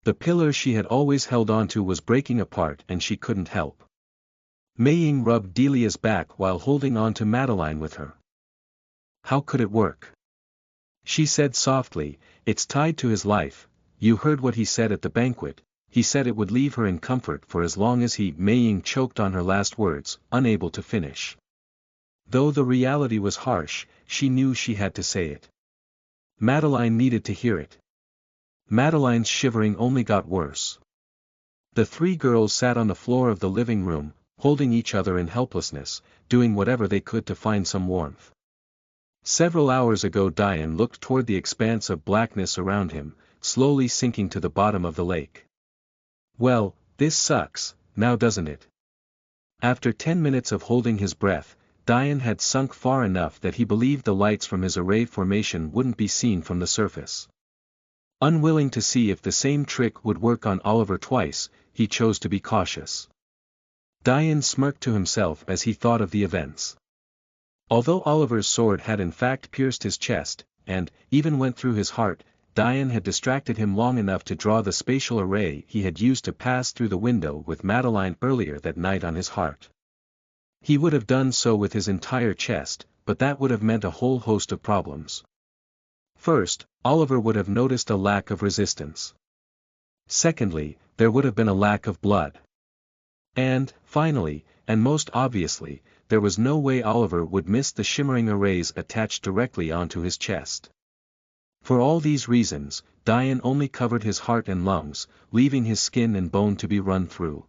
The pillar she had always held onto was breaking apart and she couldn't help. Mei Ying rubbed Delia's back while holding on to Madeline with her. How could it work? She said softly, it's tied to his life. You heard what he said at the banquet. He said it would leave her in comfort for as long as he. Mei Ying choked on her last words, unable to finish. Though the reality was harsh, she knew she had to say it. Madeline needed to hear it. Madeline's shivering only got worse. The three girls sat on the floor of the living room, holding each other in helplessness, doing whatever they could to find some warmth. Several hours ago Diane looked toward the expanse of blackness around him, slowly sinking to the bottom of the lake. Well, this sucks, now doesn't it? After 10 minutes of holding his breath, Diane had sunk far enough that he believed the lights from his array formation wouldn't be seen from the surface. Unwilling to see if the same trick would work on Oliver twice, he chose to be cautious. Diane smirked to himself as he thought of the events. Although Oliver's sword had in fact pierced his chest, and even went through his heart, Diane had distracted him long enough to draw the spatial array he had used to pass through the window with Madeline earlier that night on his heart. He would have done so with his entire chest, but that would have meant a whole host of problems. First, Oliver would have noticed a lack of resistance. Secondly, there would have been a lack of blood. And, finally, and most obviously, there was no way Oliver would miss the shimmering arrays attached directly onto his chest. For all these reasons, Diane only covered his heart and lungs, leaving his skin and bone to be run through.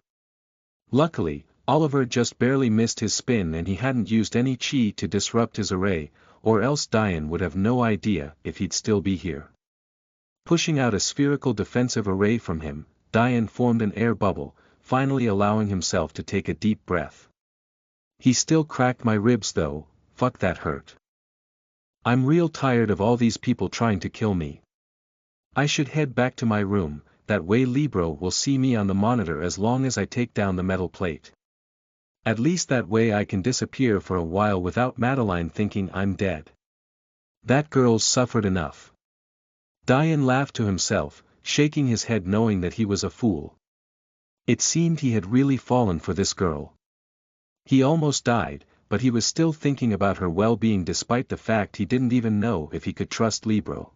Luckily, Oliver just barely missed his spin and he hadn't used any chi to disrupt his array, or else Diane would have no idea if he'd still be here. Pushing out a spherical defensive array from him, Diane formed an air bubble, finally allowing himself to take a deep breath. He still cracked my ribs though, fuck that hurt. I'm real tired of all these people trying to kill me. I should head back to my room, that way Libro will see me on the monitor as long as I take down the metal plate. At least that way I can disappear for a while without Madeline thinking I'm dead. That girl's suffered enough. Diane laughed to himself, shaking his head knowing that he was a fool. It seemed he had really fallen for this girl. He almost died, but he was still thinking about her well-being despite the fact he didn't even know if he could trust Libro.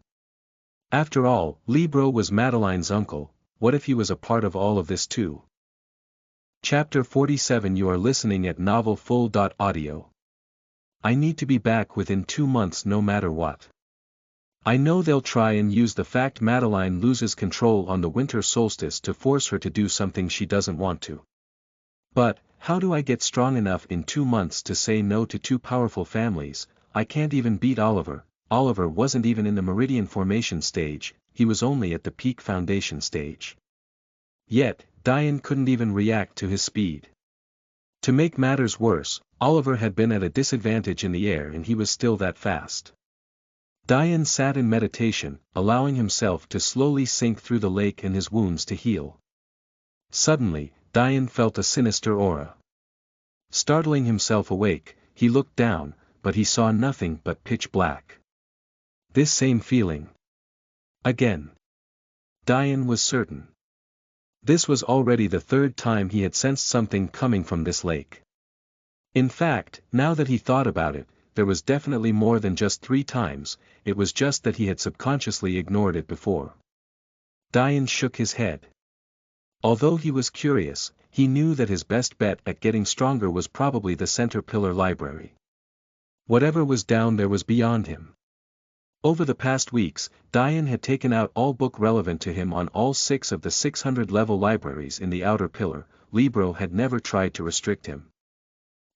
After all, Libro was Madeline's uncle, what if he was a part of all of this too? Chapter 47. You are listening at novelfull.audio. I need to be back within 2 months no matter what. I know they'll try and use the fact Madeline loses control on the winter solstice to force her to do something she doesn't want to. But, how do I get strong enough in 2 months to say no to 2 powerful families? I can't even beat Oliver. Oliver wasn't even in the meridian formation stage, he was only at the peak foundation stage. Yet, Diane couldn't even react to his speed. To make matters worse, Oliver had been at a disadvantage in the air and he was still that fast. Diane sat in meditation, allowing himself to slowly sink through the lake and his wounds to heal. Suddenly, Diane felt a sinister aura. Startling himself awake, he looked down, but he saw nothing but pitch black. This same feeling. Again. Diane was certain. This was already the 3rd time he had sensed something coming from this lake. In fact, now that he thought about it, there was definitely more than just 3 times, it was just that he had subconsciously ignored it before. Diane shook his head. Although he was curious, he knew that his best bet at getting stronger was probably the center pillar library. Whatever was down there was beyond him. Over the past weeks, Diane had taken out all book relevant to him on all 6 of the 600-level libraries in the outer pillar. Libro had never tried to restrict him.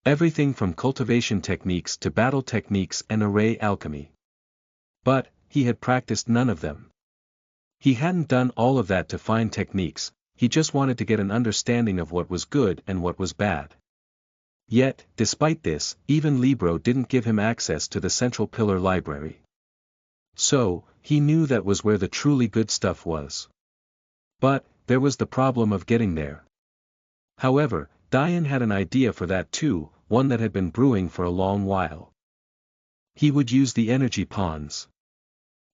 Everything from cultivation techniques to battle techniques and array alchemy. But, he had practiced none of them. He hadn't done all of that to find techniques, he just wanted to get an understanding of what was good and what was bad. Yet, despite this, even Libro didn't give him access to the central pillar library. So, he knew that was where the truly good stuff was. But, there was the problem of getting there. However, Diane had an idea for that too, one that had been brewing for a long while. He would use the energy pawns.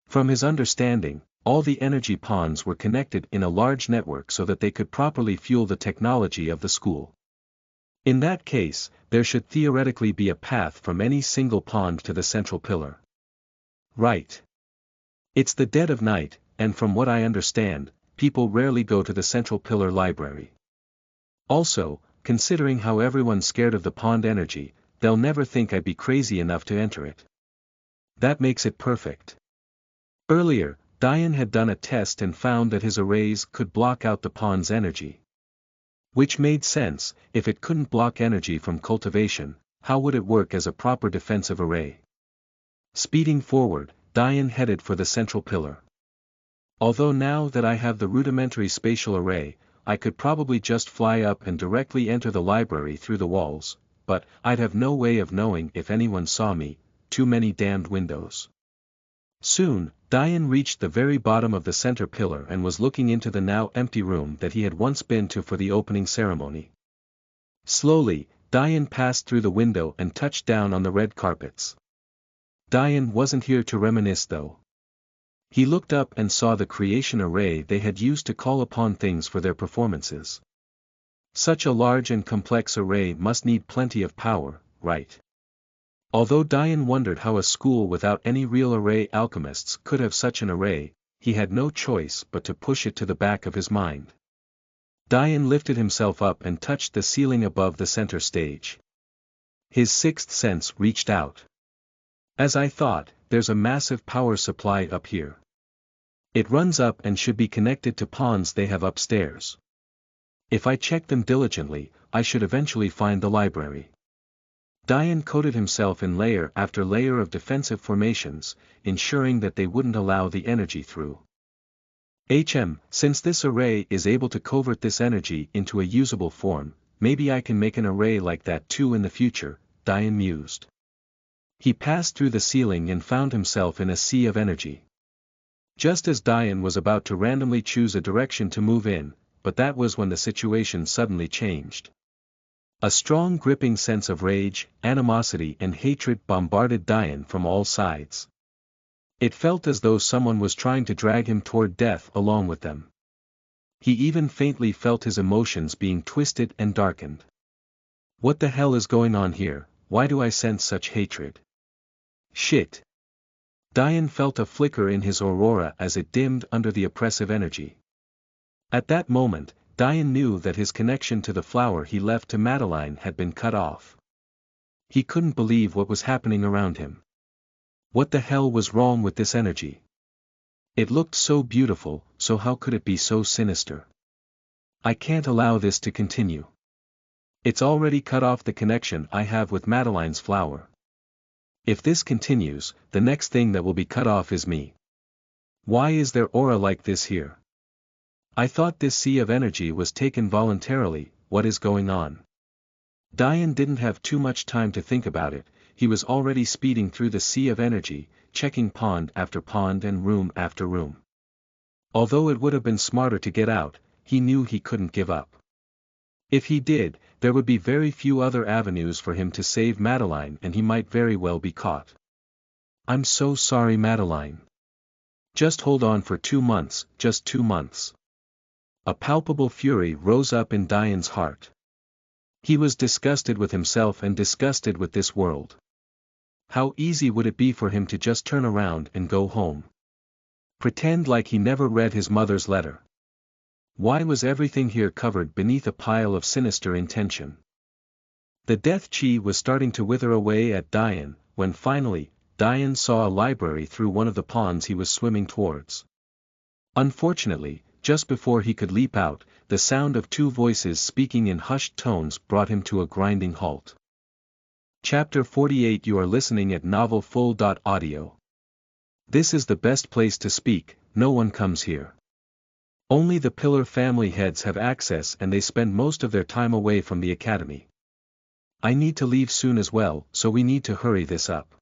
From his understanding, all the energy pawns were connected in a large network so that they could properly fuel the technology of the school. In that case, there should theoretically be a path from any single pawn to the central pillar. Right. It's the dead of night, and from what I understand, people rarely go to the central pillar library. Also, considering how everyone's scared of the pond energy, they'll never think I'd be crazy enough to enter it. That makes it perfect. Earlier, Diane had done a test and found that his arrays could block out the pond's energy. Which made sense, if it couldn't block energy from cultivation, how would it work as a proper defensive array? Speeding forward, Diane headed for the central pillar. Although now that I have the rudimentary spatial array, I could probably just fly up and directly enter the library through the walls, but I'd have no way of knowing if anyone saw me, too many damned windows. Soon, Diane reached the very bottom of the center pillar and was looking into the now empty room that he had once been to for the opening ceremony. Slowly, Diane passed through the window and touched down on the red carpets. Diane wasn't here to reminisce though. He looked up and saw the creation array they had used to call upon things for their performances. Such a large and complex array must need plenty of power, right? Although Diane wondered how a school without any real array alchemists could have such an array, he had no choice but to push it to the back of his mind. Diane lifted himself up and touched the ceiling above the center stage. His sixth sense reached out. As I thought, there's a massive power supply up here. It runs up and should be connected to ponds they have upstairs. If I check them diligently, I should eventually find the library. Dian coated himself in layer after layer of defensive formations, ensuring that they wouldn't allow the energy through. Since this array is able to convert this energy into a usable form, maybe I can make an array like that too in the future, Dian mused. He passed through the ceiling and found himself in a sea of energy. Just as Dian was about to randomly choose a direction to move in, but that was when the situation suddenly changed. A strong gripping sense of rage, animosity and hatred bombarded Dian from all sides. It felt as though someone was trying to drag him toward death along with them. He even faintly felt his emotions being twisted and darkened. What the hell is going on here? Why do I sense such hatred? Shit. Dian felt a flicker in his aurora as it dimmed under the oppressive energy. At that moment, Dian knew that his connection to the flower he left to Madeline had been cut off. He couldn't believe what was happening around him. What the hell was wrong with this energy? It looked so beautiful, so how could it be so sinister? I can't allow this to continue. It's already cut off the connection I have with Madeline's flower. If this continues, the next thing that will be cut off is me. Why is there aura like this here? I thought this sea of energy was taken voluntarily. What is going on? Dian didn't have too much time to think about it, he was already speeding through the sea of energy, checking pond after pond and room after room. Although it would have been smarter to get out, he knew he couldn't give up. If he did, there would be very few other avenues for him to save Madeline and he might very well be caught. I'm so sorry, Madeline. Just hold on for 2 months, just 2 months. A palpable fury rose up in Dian's heart. He was disgusted with himself and disgusted with this world. How easy would it be for him to just turn around and go home? Pretend like he never read his mother's letter. Why was everything here covered beneath a pile of sinister intention? The death chi was starting to wither away at Dian, when finally, Dian saw a library through one of the ponds he was swimming towards. Unfortunately, just before he could leap out, the sound of 2 voices speaking in hushed tones brought him to a grinding halt. Chapter 48. You are listening at novelfull.audio. This is the best place to speak, no one comes here. Only the Pillar family heads have access and they spend most of their time away from the academy. I need to leave soon as well, so we need to hurry this up.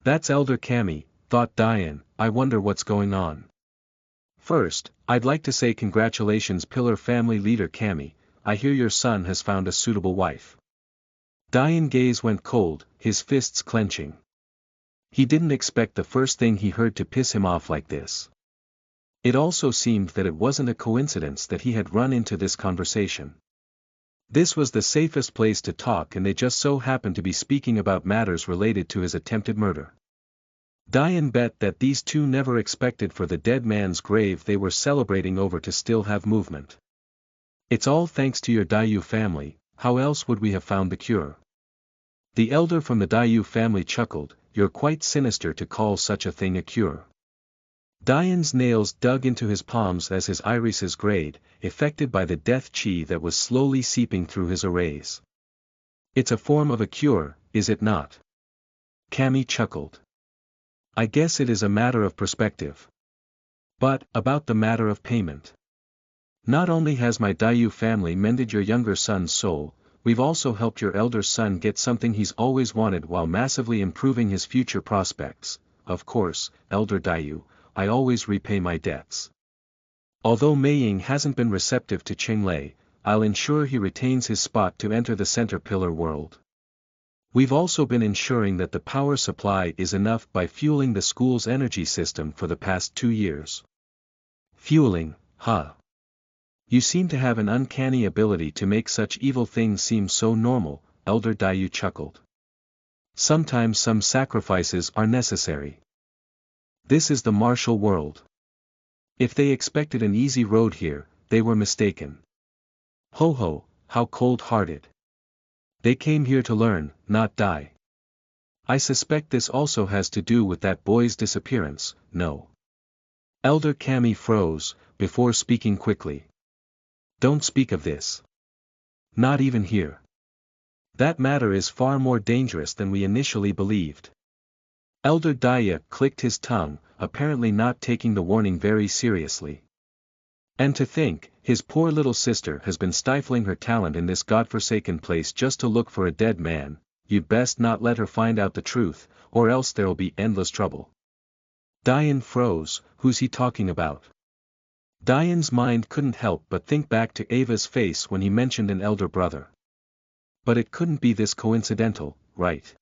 That's Elder Cammy, thought Dian. I wonder what's going on. First, I'd like to say congratulations Pillar family leader Cammy, I hear your son has found a suitable wife. Dian's gaze went cold, his fists clenching. He didn't expect the first thing he heard to piss him off like this. It also seemed that it wasn't a coincidence that he had run into this conversation. This was the safest place to talk and they just so happened to be speaking about matters related to his attempted murder. Dian bet that these two never expected for the dead man's grave they were celebrating over to still have movement. It's all thanks to your Dayu family, how else would we have found the cure? The elder from the Dayu family chuckled, you're quite sinister to call such a thing a cure. Dian's nails dug into his palms as his irises grayed, affected by the death chi that was slowly seeping through his arrays. It's a form of a cure, is it not? Cammy chuckled. I guess it is a matter of perspective. But, about the matter of payment. Not only has my Dayu family mended your younger son's soul, we've also helped your elder son get something he's always wanted while massively improving his future prospects. Of course, Elder Dayu, I always repay my debts. Although Meiying hasn't been receptive to Qinglei, I'll ensure he retains his spot to enter the center pillar world. We've also been ensuring that the power supply is enough by fueling the school's energy system for the past 2 years. Fueling, huh? You seem to have an uncanny ability to make such evil things seem so normal, Elder Dayu chuckled. Sometimes some sacrifices are necessary. This is the martial world. If they expected an easy road here, they were mistaken. Ho ho, how cold-hearted. They came here to learn, not die. I suspect this also has to do with that boy's disappearance, no? Elder Kami froze, before speaking quickly. Don't speak of this. Not even here. That matter is far more dangerous than we initially believed. Elder Daya clicked his tongue, apparently not taking the warning very seriously. And to think, his poor little sister has been stifling her talent in this godforsaken place just to look for a dead man. You'd best not let her find out the truth, or else there'll be endless trouble. Diane froze. Who's he talking about? Diane's mind couldn't help but think back to Ava's face when he mentioned an elder brother. But it couldn't be this coincidental, right?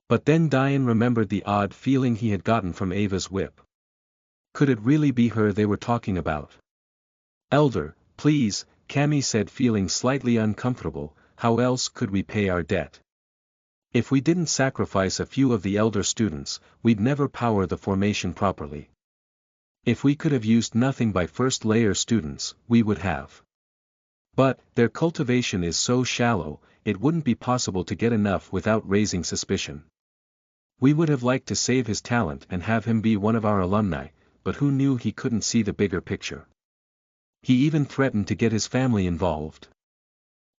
But then Diane remembered the odd feeling he had gotten from Ava's whip. Could it really be her they were talking about? Elder, please, Kami said, feeling slightly uncomfortable. How else could we pay our debt? If we didn't sacrifice a few of the elder students, we'd never power the formation properly. If we could have used nothing by first-layer students, we would have. But, their cultivation is so shallow, it wouldn't be possible to get enough without raising suspicion. We would have liked to save his talent and have him be one of our alumni, but who knew he couldn't see the bigger picture? He even threatened to get his family involved.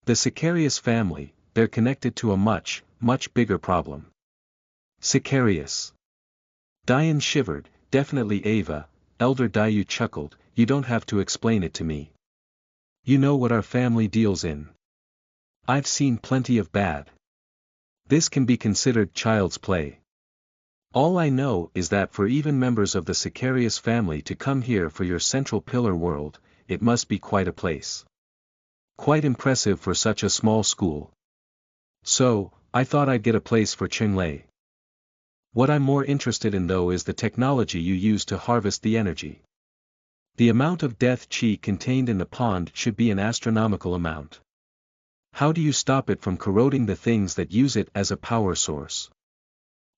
The Sicarius family, they're connected to a much, much bigger problem. Sicarius. Diane shivered. Definitely Ava. Elder Dayu chuckled. You don't have to explain it to me. You know what our family deals in. I've seen plenty of bad. This can be considered child's play. All I know is that for even members of the Sicarius family to come here for your central pillar world, it must be quite a place. Quite impressive for such a small school. So, I thought I'd get a place for Qinglei. What I'm more interested in though is the technology you use to harvest the energy. The amount of death chi contained in the pond should be an astronomical amount. How do you stop it from corroding the things that use it as a power source?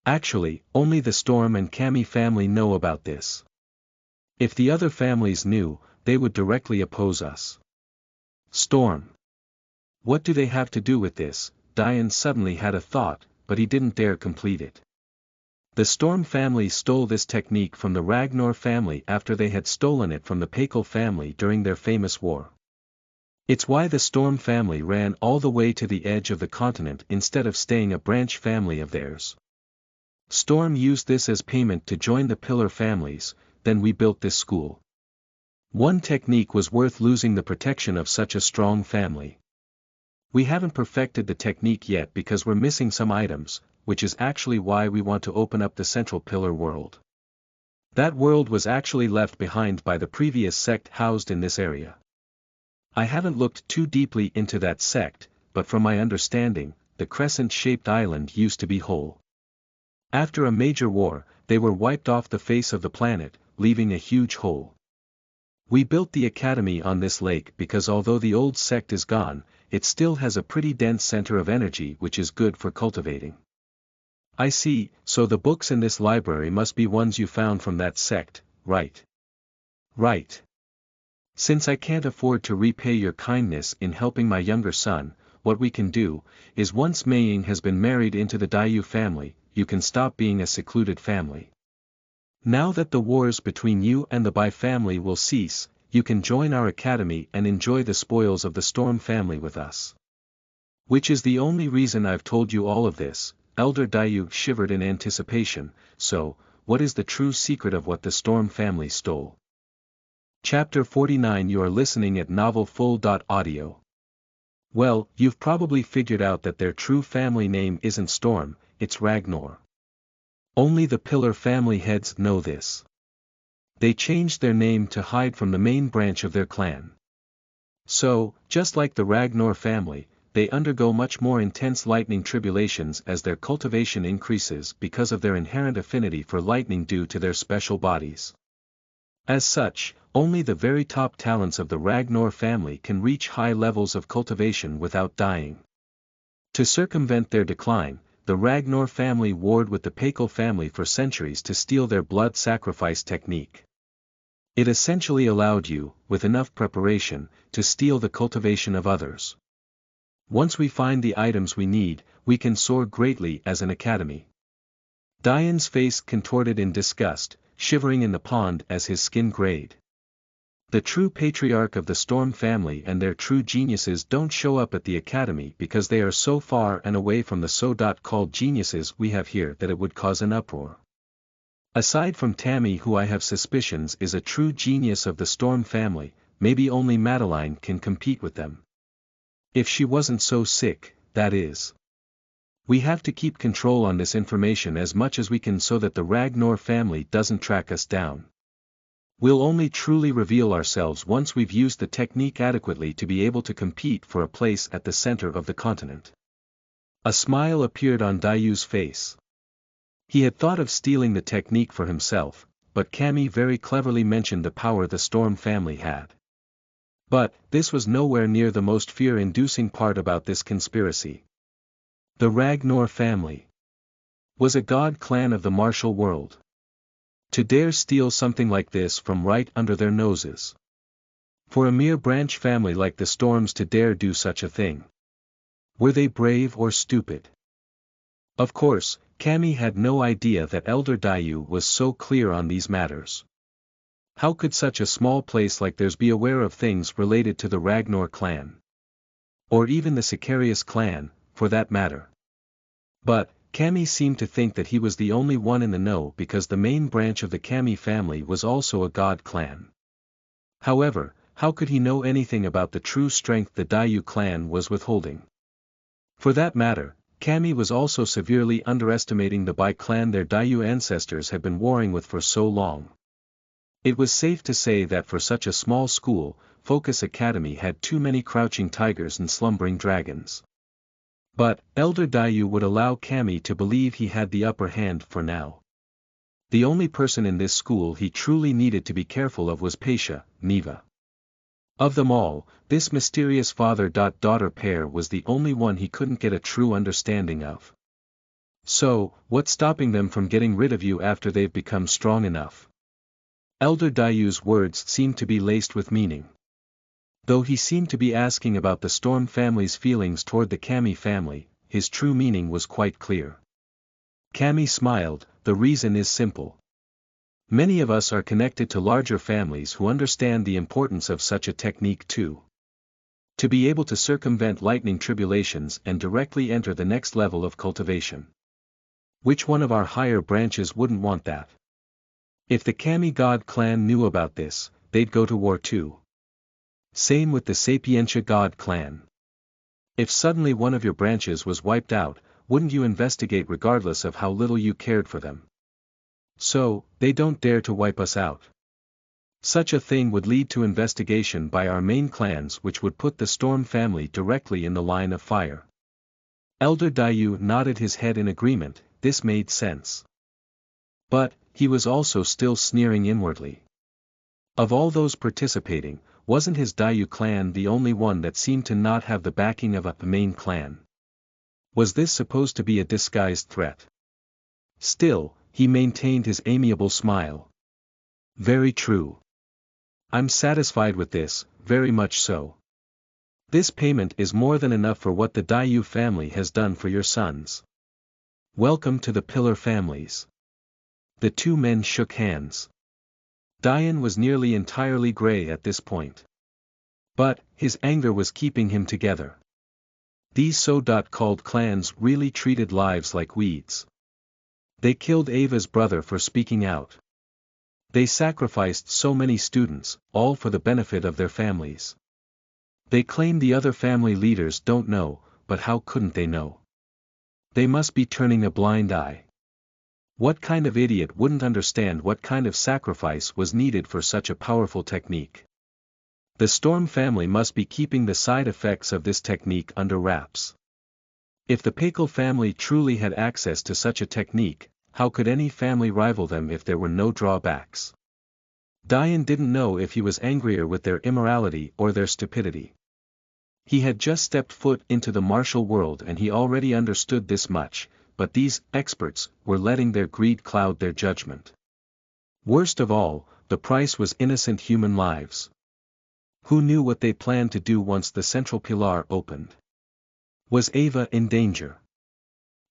Actually, only the Storm and Kami family know about this. If the other families knew, they would directly oppose us. Storm. What do they have to do with this? Diane suddenly had a thought, but he didn't dare complete it. The Storm family stole this technique from the Ragnar family after they had stolen it from the Pakal family during their famous war. It's why the Storm family ran all the way to the edge of the continent instead of staying a branch family of theirs. Storm used this as payment to join the pillar families. Then we built this school. One technique was worth losing the protection of such a strong family. We haven't perfected the technique yet because we're missing some items, which is actually why we want to open up the central pillar world. That world was actually left behind by the previous sect housed in this area. I haven't looked too deeply into that sect, but from my understanding, the crescent-shaped island used to be whole. After a major war, they were wiped off the face of the planet, leaving a huge hole. We built the academy on this lake because although the old sect is gone, it still has a pretty dense center of energy which is good for cultivating. I see, so the books in this library must be ones you found from that sect, right? Right. Since I can't afford to repay your kindness in helping my younger son, what we can do, is once Meiying has been married into the Dayu family, you can stop being a secluded family. Now that the wars between you and the Bai family will cease, you can join our academy and enjoy the spoils of the Storm family with us. Which is the only reason I've told you all of this. Elder Dayu shivered in anticipation. So, what is the true secret of what the Storm family stole? Chapter 49. You are listening at novelfull.audio. Well, you've probably figured out that their true family name isn't Storm, it's Ragnar. Only the Pillar family heads know this. They changed their name to hide from the main branch of their clan. So, just like the Ragnar family, they undergo much more intense lightning tribulations as their cultivation increases because of their inherent affinity for lightning due to their special bodies. As such, only the very top talents of the Ragnar family can reach high levels of cultivation without dying. To circumvent their decline, the Ragnar family warred with the Pakal family for centuries to steal their blood sacrifice technique. It essentially allowed you, with enough preparation, to steal the cultivation of others. Once we find the items we need, we can soar greatly as an academy. Diane's face contorted in disgust, shivering in the pond as his skin grayed. The true patriarch of the Storm family and their true geniuses don't show up at the academy because they are so far and away from the so-called geniuses we have here that it would cause an uproar. Aside from Tammy, who I have suspicions is a true genius of the Storm family, maybe only Madeline can compete with them. If she wasn't so sick, that is. We have to keep control on this information as much as we can so that the Ragnar family doesn't track us down. We'll only truly reveal ourselves once we've used the technique adequately to be able to compete for a place at the center of the continent. A smile appeared on Dayu's face. He had thought of stealing the technique for himself, but Cammy very cleverly mentioned the power the Storm family had. But, this was nowhere near the most fear-inducing part about this conspiracy. The Ragnar family was a god clan of the martial world. To dare steal something like this from right under their noses. For a mere branch family like the Storms to dare do such a thing. Were they brave or stupid? Of course, Cammy had no idea that Elder Dayu was so clear on these matters. How could such a small place like theirs be aware of things related to the Ragnar clan? Or even the Sicarius clan, for that matter. But, Cammy seemed to think that he was the only one in the know because the main branch of the Cammy family was also a god clan. However, how could he know anything about the true strength the Dayu clan was withholding? For that matter, Cammy was also severely underestimating the Bai clan their Dayu ancestors had been warring with for so long. It was safe to say that for such a small school, Focus Academy had too many crouching tigers and slumbering dragons. But, Elder Dayu would allow Cammy to believe he had the upper hand for now. The only person in this school he truly needed to be careful of was Paisha, Neva. Of them all, this mysterious father-daughter pair was the only one he couldn't get a true understanding of. So, what's stopping them from getting rid of you after they've become strong enough? Elder Dayu's words seemed to be laced with meaning. Though he seemed to be asking about the Storm family's feelings toward the Cammy family, his true meaning was quite clear. Cammy smiled. The reason is simple. Many of us are connected to larger families who understand the importance of such a technique too. To be able to circumvent lightning tribulations and directly enter the next level of cultivation. Which one of our higher branches wouldn't want that? If the Cammy God clan knew about this, they'd go to war too. Same with the Sapientia God clan. If suddenly one of your branches was wiped out, wouldn't you investigate regardless of how little you cared for them? So, they don't dare to wipe us out. Such a thing would lead to investigation by our main clans, which would put the Storm family directly in the line of fire. Elder Dayu nodded his head in agreement. This made sense. But, he was also still sneering inwardly. Of all those participating, wasn't his Dayu clan the only one that seemed to not have the backing of a main clan? Was this supposed to be a disguised threat? Still, he maintained his amiable smile. Very true. I'm satisfied with this, very much so. This payment is more than enough for what the Dayu family has done for your sons. Welcome to the Pillar families. The two men shook hands. Diane was nearly entirely gray at this point. But, his anger was keeping him together. These so-called clans really treated lives like weeds. They killed Ava's brother for speaking out. They sacrificed so many students, all for the benefit of their families. They claim the other family leaders don't know, but how couldn't they know? They must be turning a blind eye. What kind of idiot wouldn't understand what kind of sacrifice was needed for such a powerful technique? The Storm family must be keeping the side effects of this technique under wraps. If the Pakel family truly had access to such a technique, how could any family rival them if there were no drawbacks? Diane didn't know if he was angrier with their immorality or their stupidity. He had just stepped foot into the martial world and he already understood this much, but these experts were letting their greed cloud their judgment. Worst of all, the price was innocent human lives. Who knew what they planned to do once the central pilar opened? Was Ava in danger?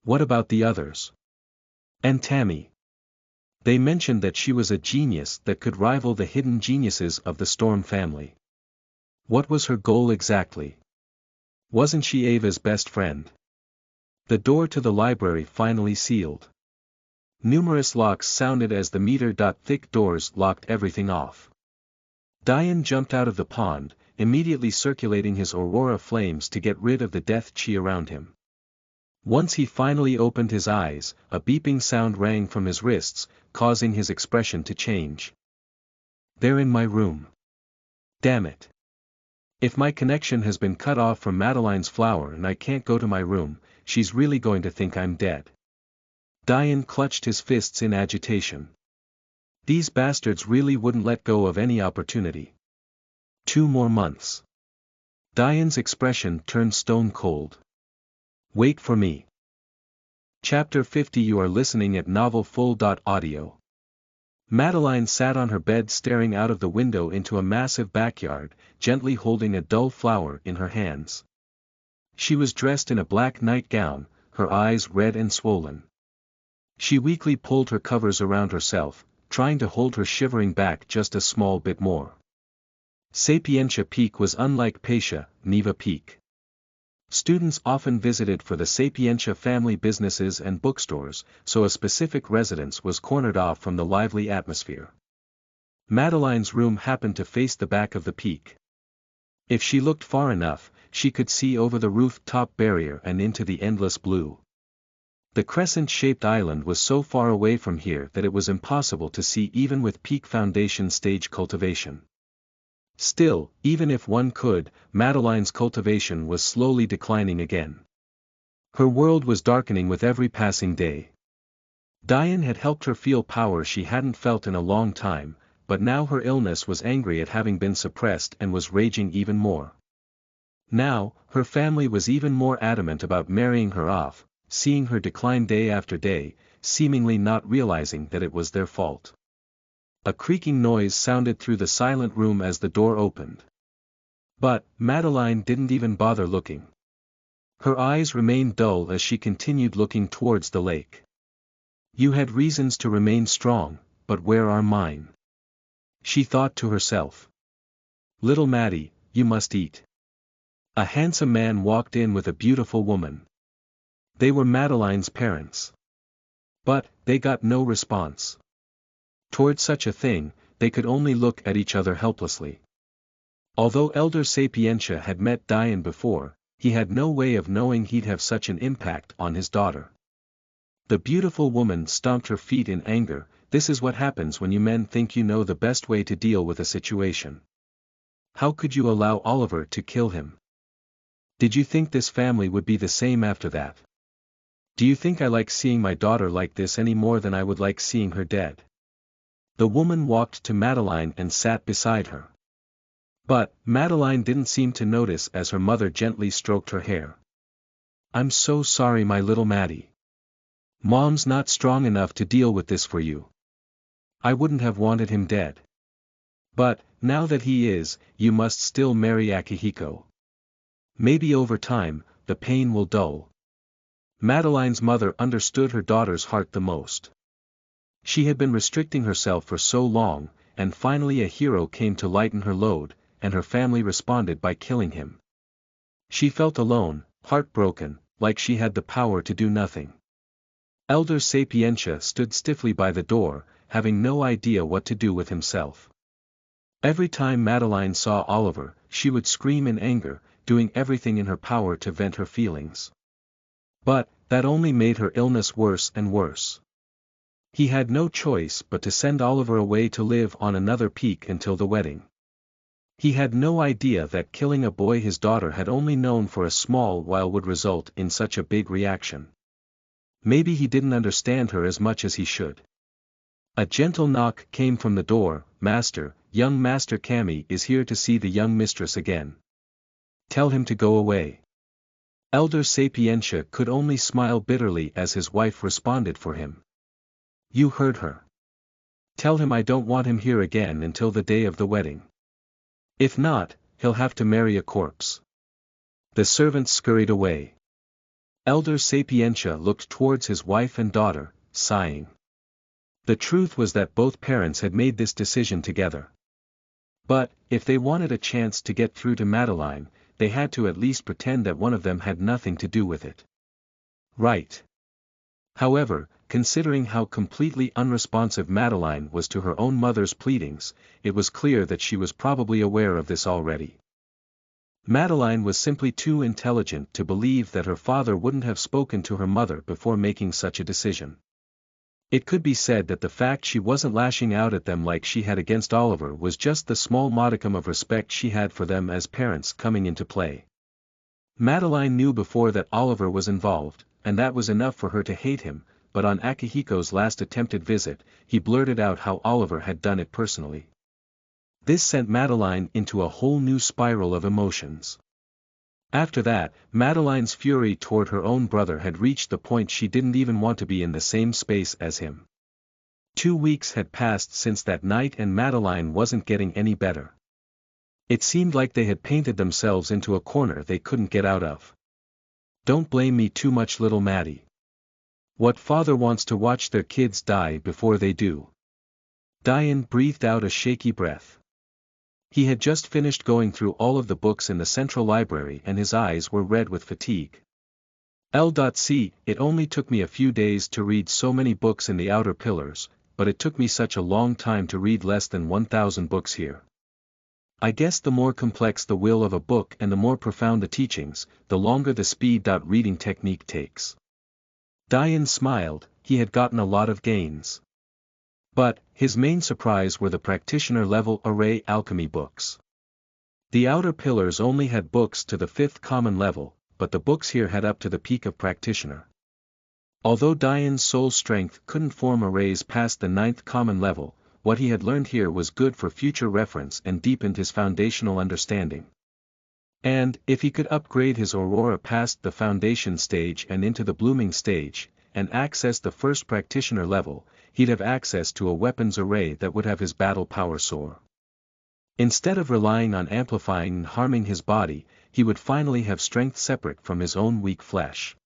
What about the others? And Tammy? They mentioned that she was a genius that could rival the hidden geniuses of the Storm family. What was her goal exactly? Wasn't she Ava's best friend? The door to the library finally sealed. Numerous locks sounded as the meter-thick doors locked everything off. Dian jumped out of the pond, immediately circulating his aurora flames to get rid of the death chi around him. Once he finally opened his eyes, a beeping sound rang from his wrists, causing his expression to change. They're in my room. Damn it. If my connection has been cut off from Madeline's flower and I can't go to my room, she's really going to think I'm dead. Dian clutched his fists in agitation. These bastards really wouldn't let go of any opportunity. 2 more months. Dian's expression turned stone cold. Wait for me. Chapter 50. You are listening at novelfull.audio. Madeline sat on her bed staring out of the window into a massive backyard, gently holding a dull flower in her hands. She was dressed in a black nightgown, her eyes red and swollen. She weakly pulled her covers around herself, trying to hold her shivering back just a small bit more. Sapientia Peak was unlike Patia, Neva Peak. Students often visited for the Sapientia family businesses and bookstores, so a specific residence was cornered off from the lively atmosphere. Madeline's room happened to face the back of the peak. If she looked far enough, she could see over the rooftop barrier and into the endless blue. The crescent-shaped island was so far away from here that it was impossible to see even with peak foundation stage cultivation. Still, even if one could, Madeline's cultivation was slowly declining again. Her world was darkening with every passing day. Dian had helped her feel power she hadn't felt in a long time, but now her illness was angry at having been suppressed and was raging even more. Now, her family was even more adamant about marrying her off, seeing her decline day after day, seemingly not realizing that it was their fault. A creaking noise sounded through the silent room as the door opened. But, Madeline didn't even bother looking. Her eyes remained dull as she continued looking towards the lake. You had reasons to remain strong, but where are mine? She thought to herself. Little Maddie, you must eat. A handsome man walked in with a beautiful woman. They were Madeline's parents. But, they got no response. Toward such a thing, they could only look at each other helplessly. Although Elder Sapientia had met Dian before, he had no way of knowing he'd have such an impact on his daughter. The beautiful woman stomped her feet in anger. This is what happens when you men think you know the best way to deal with a situation. How could you allow Oliver to kill him? Did you think this family would be the same after that? Do you think I like seeing my daughter like this any more than I would like seeing her dead? The woman walked to Madeline and sat beside her. But, Madeline didn't seem to notice as her mother gently stroked her hair. I'm so sorry, my little Maddie. Mom's not strong enough to deal with this for you. I wouldn't have wanted him dead. But, now that he is, you must still marry Akihiko. Maybe over time, the pain will dull. Madeline's mother understood her daughter's heart the most. She had been restricting herself for so long, and finally a hero came to lighten her load, and her family responded by killing him. She felt alone, heartbroken, like she had the power to do nothing. Elder Sapientia stood stiffly by the door, having no idea what to do with himself. Every time Madeline saw Oliver, she would scream in anger, doing everything in her power to vent her feelings. But, that only made her illness worse and worse. He had no choice but to send Oliver away to live on another peak until the wedding. He had no idea that killing a boy his daughter had only known for a small while would result in such a big reaction. Maybe he didn't understand her as much as he should. A gentle knock came from the door. Master, young Master Kami is here to see the young mistress again. Tell him to go away. Elder Sapientia could only smile bitterly as his wife responded for him. You heard her. Tell him I don't want him here again until the day of the wedding. If not, he'll have to marry a corpse. The servant scurried away. Elder Sapientia looked towards his wife and daughter, sighing. The truth was that both parents had made this decision together. But, if they wanted a chance to get through to Madeline, they had to at least pretend that one of them had nothing to do with it. Right. However, considering how completely unresponsive Madeline was to her own mother's pleadings, it was clear that she was probably aware of this already. Madeline was simply too intelligent to believe that her father wouldn't have spoken to her mother before making such a decision. It could be said that the fact she wasn't lashing out at them like she had against Oliver was just the small modicum of respect she had for them as parents coming into play. Madeline knew before that Oliver was involved, and that was enough for her to hate him, but on Akihiko's last attempted visit, he blurted out how Oliver had done it personally. This sent Madeline into a whole new spiral of emotions. After that, Madeline's fury toward her own brother had reached the point she didn't even want to be in the same space as him. 2 weeks had passed since that night and Madeline wasn't getting any better. It seemed like they had painted themselves into a corner they couldn't get out of. Don't blame me too much, little Maddie. What father wants to watch their kids die before they do? Diane breathed out a shaky breath. He had just finished going through all of the books in the central library and his eyes were red with fatigue. L.C. It only took me a few days to read so many books in the Outer Pillars, but it took me such a long time to read less than 1,000 books here. I guess the more complex the will of a book and the more profound the teachings, the longer the speed reading technique takes. Diane smiled, he had gotten a lot of gains. But, his main surprise were the practitioner-level array alchemy books. The Outer Pillars only had books to the 5th common level, but the books here had up to the peak of practitioner. Although Diane's soul strength couldn't form arrays past the 9th common level, what he had learned here was good for future reference and deepened his foundational understanding. And, if he could upgrade his Aurora past the foundation stage and into the blooming stage, and access the first practitioner level, he'd have access to a weapons array that would have his battle power soar. Instead of relying on amplifying and harming his body, he would finally have strength separate from his own weak flesh.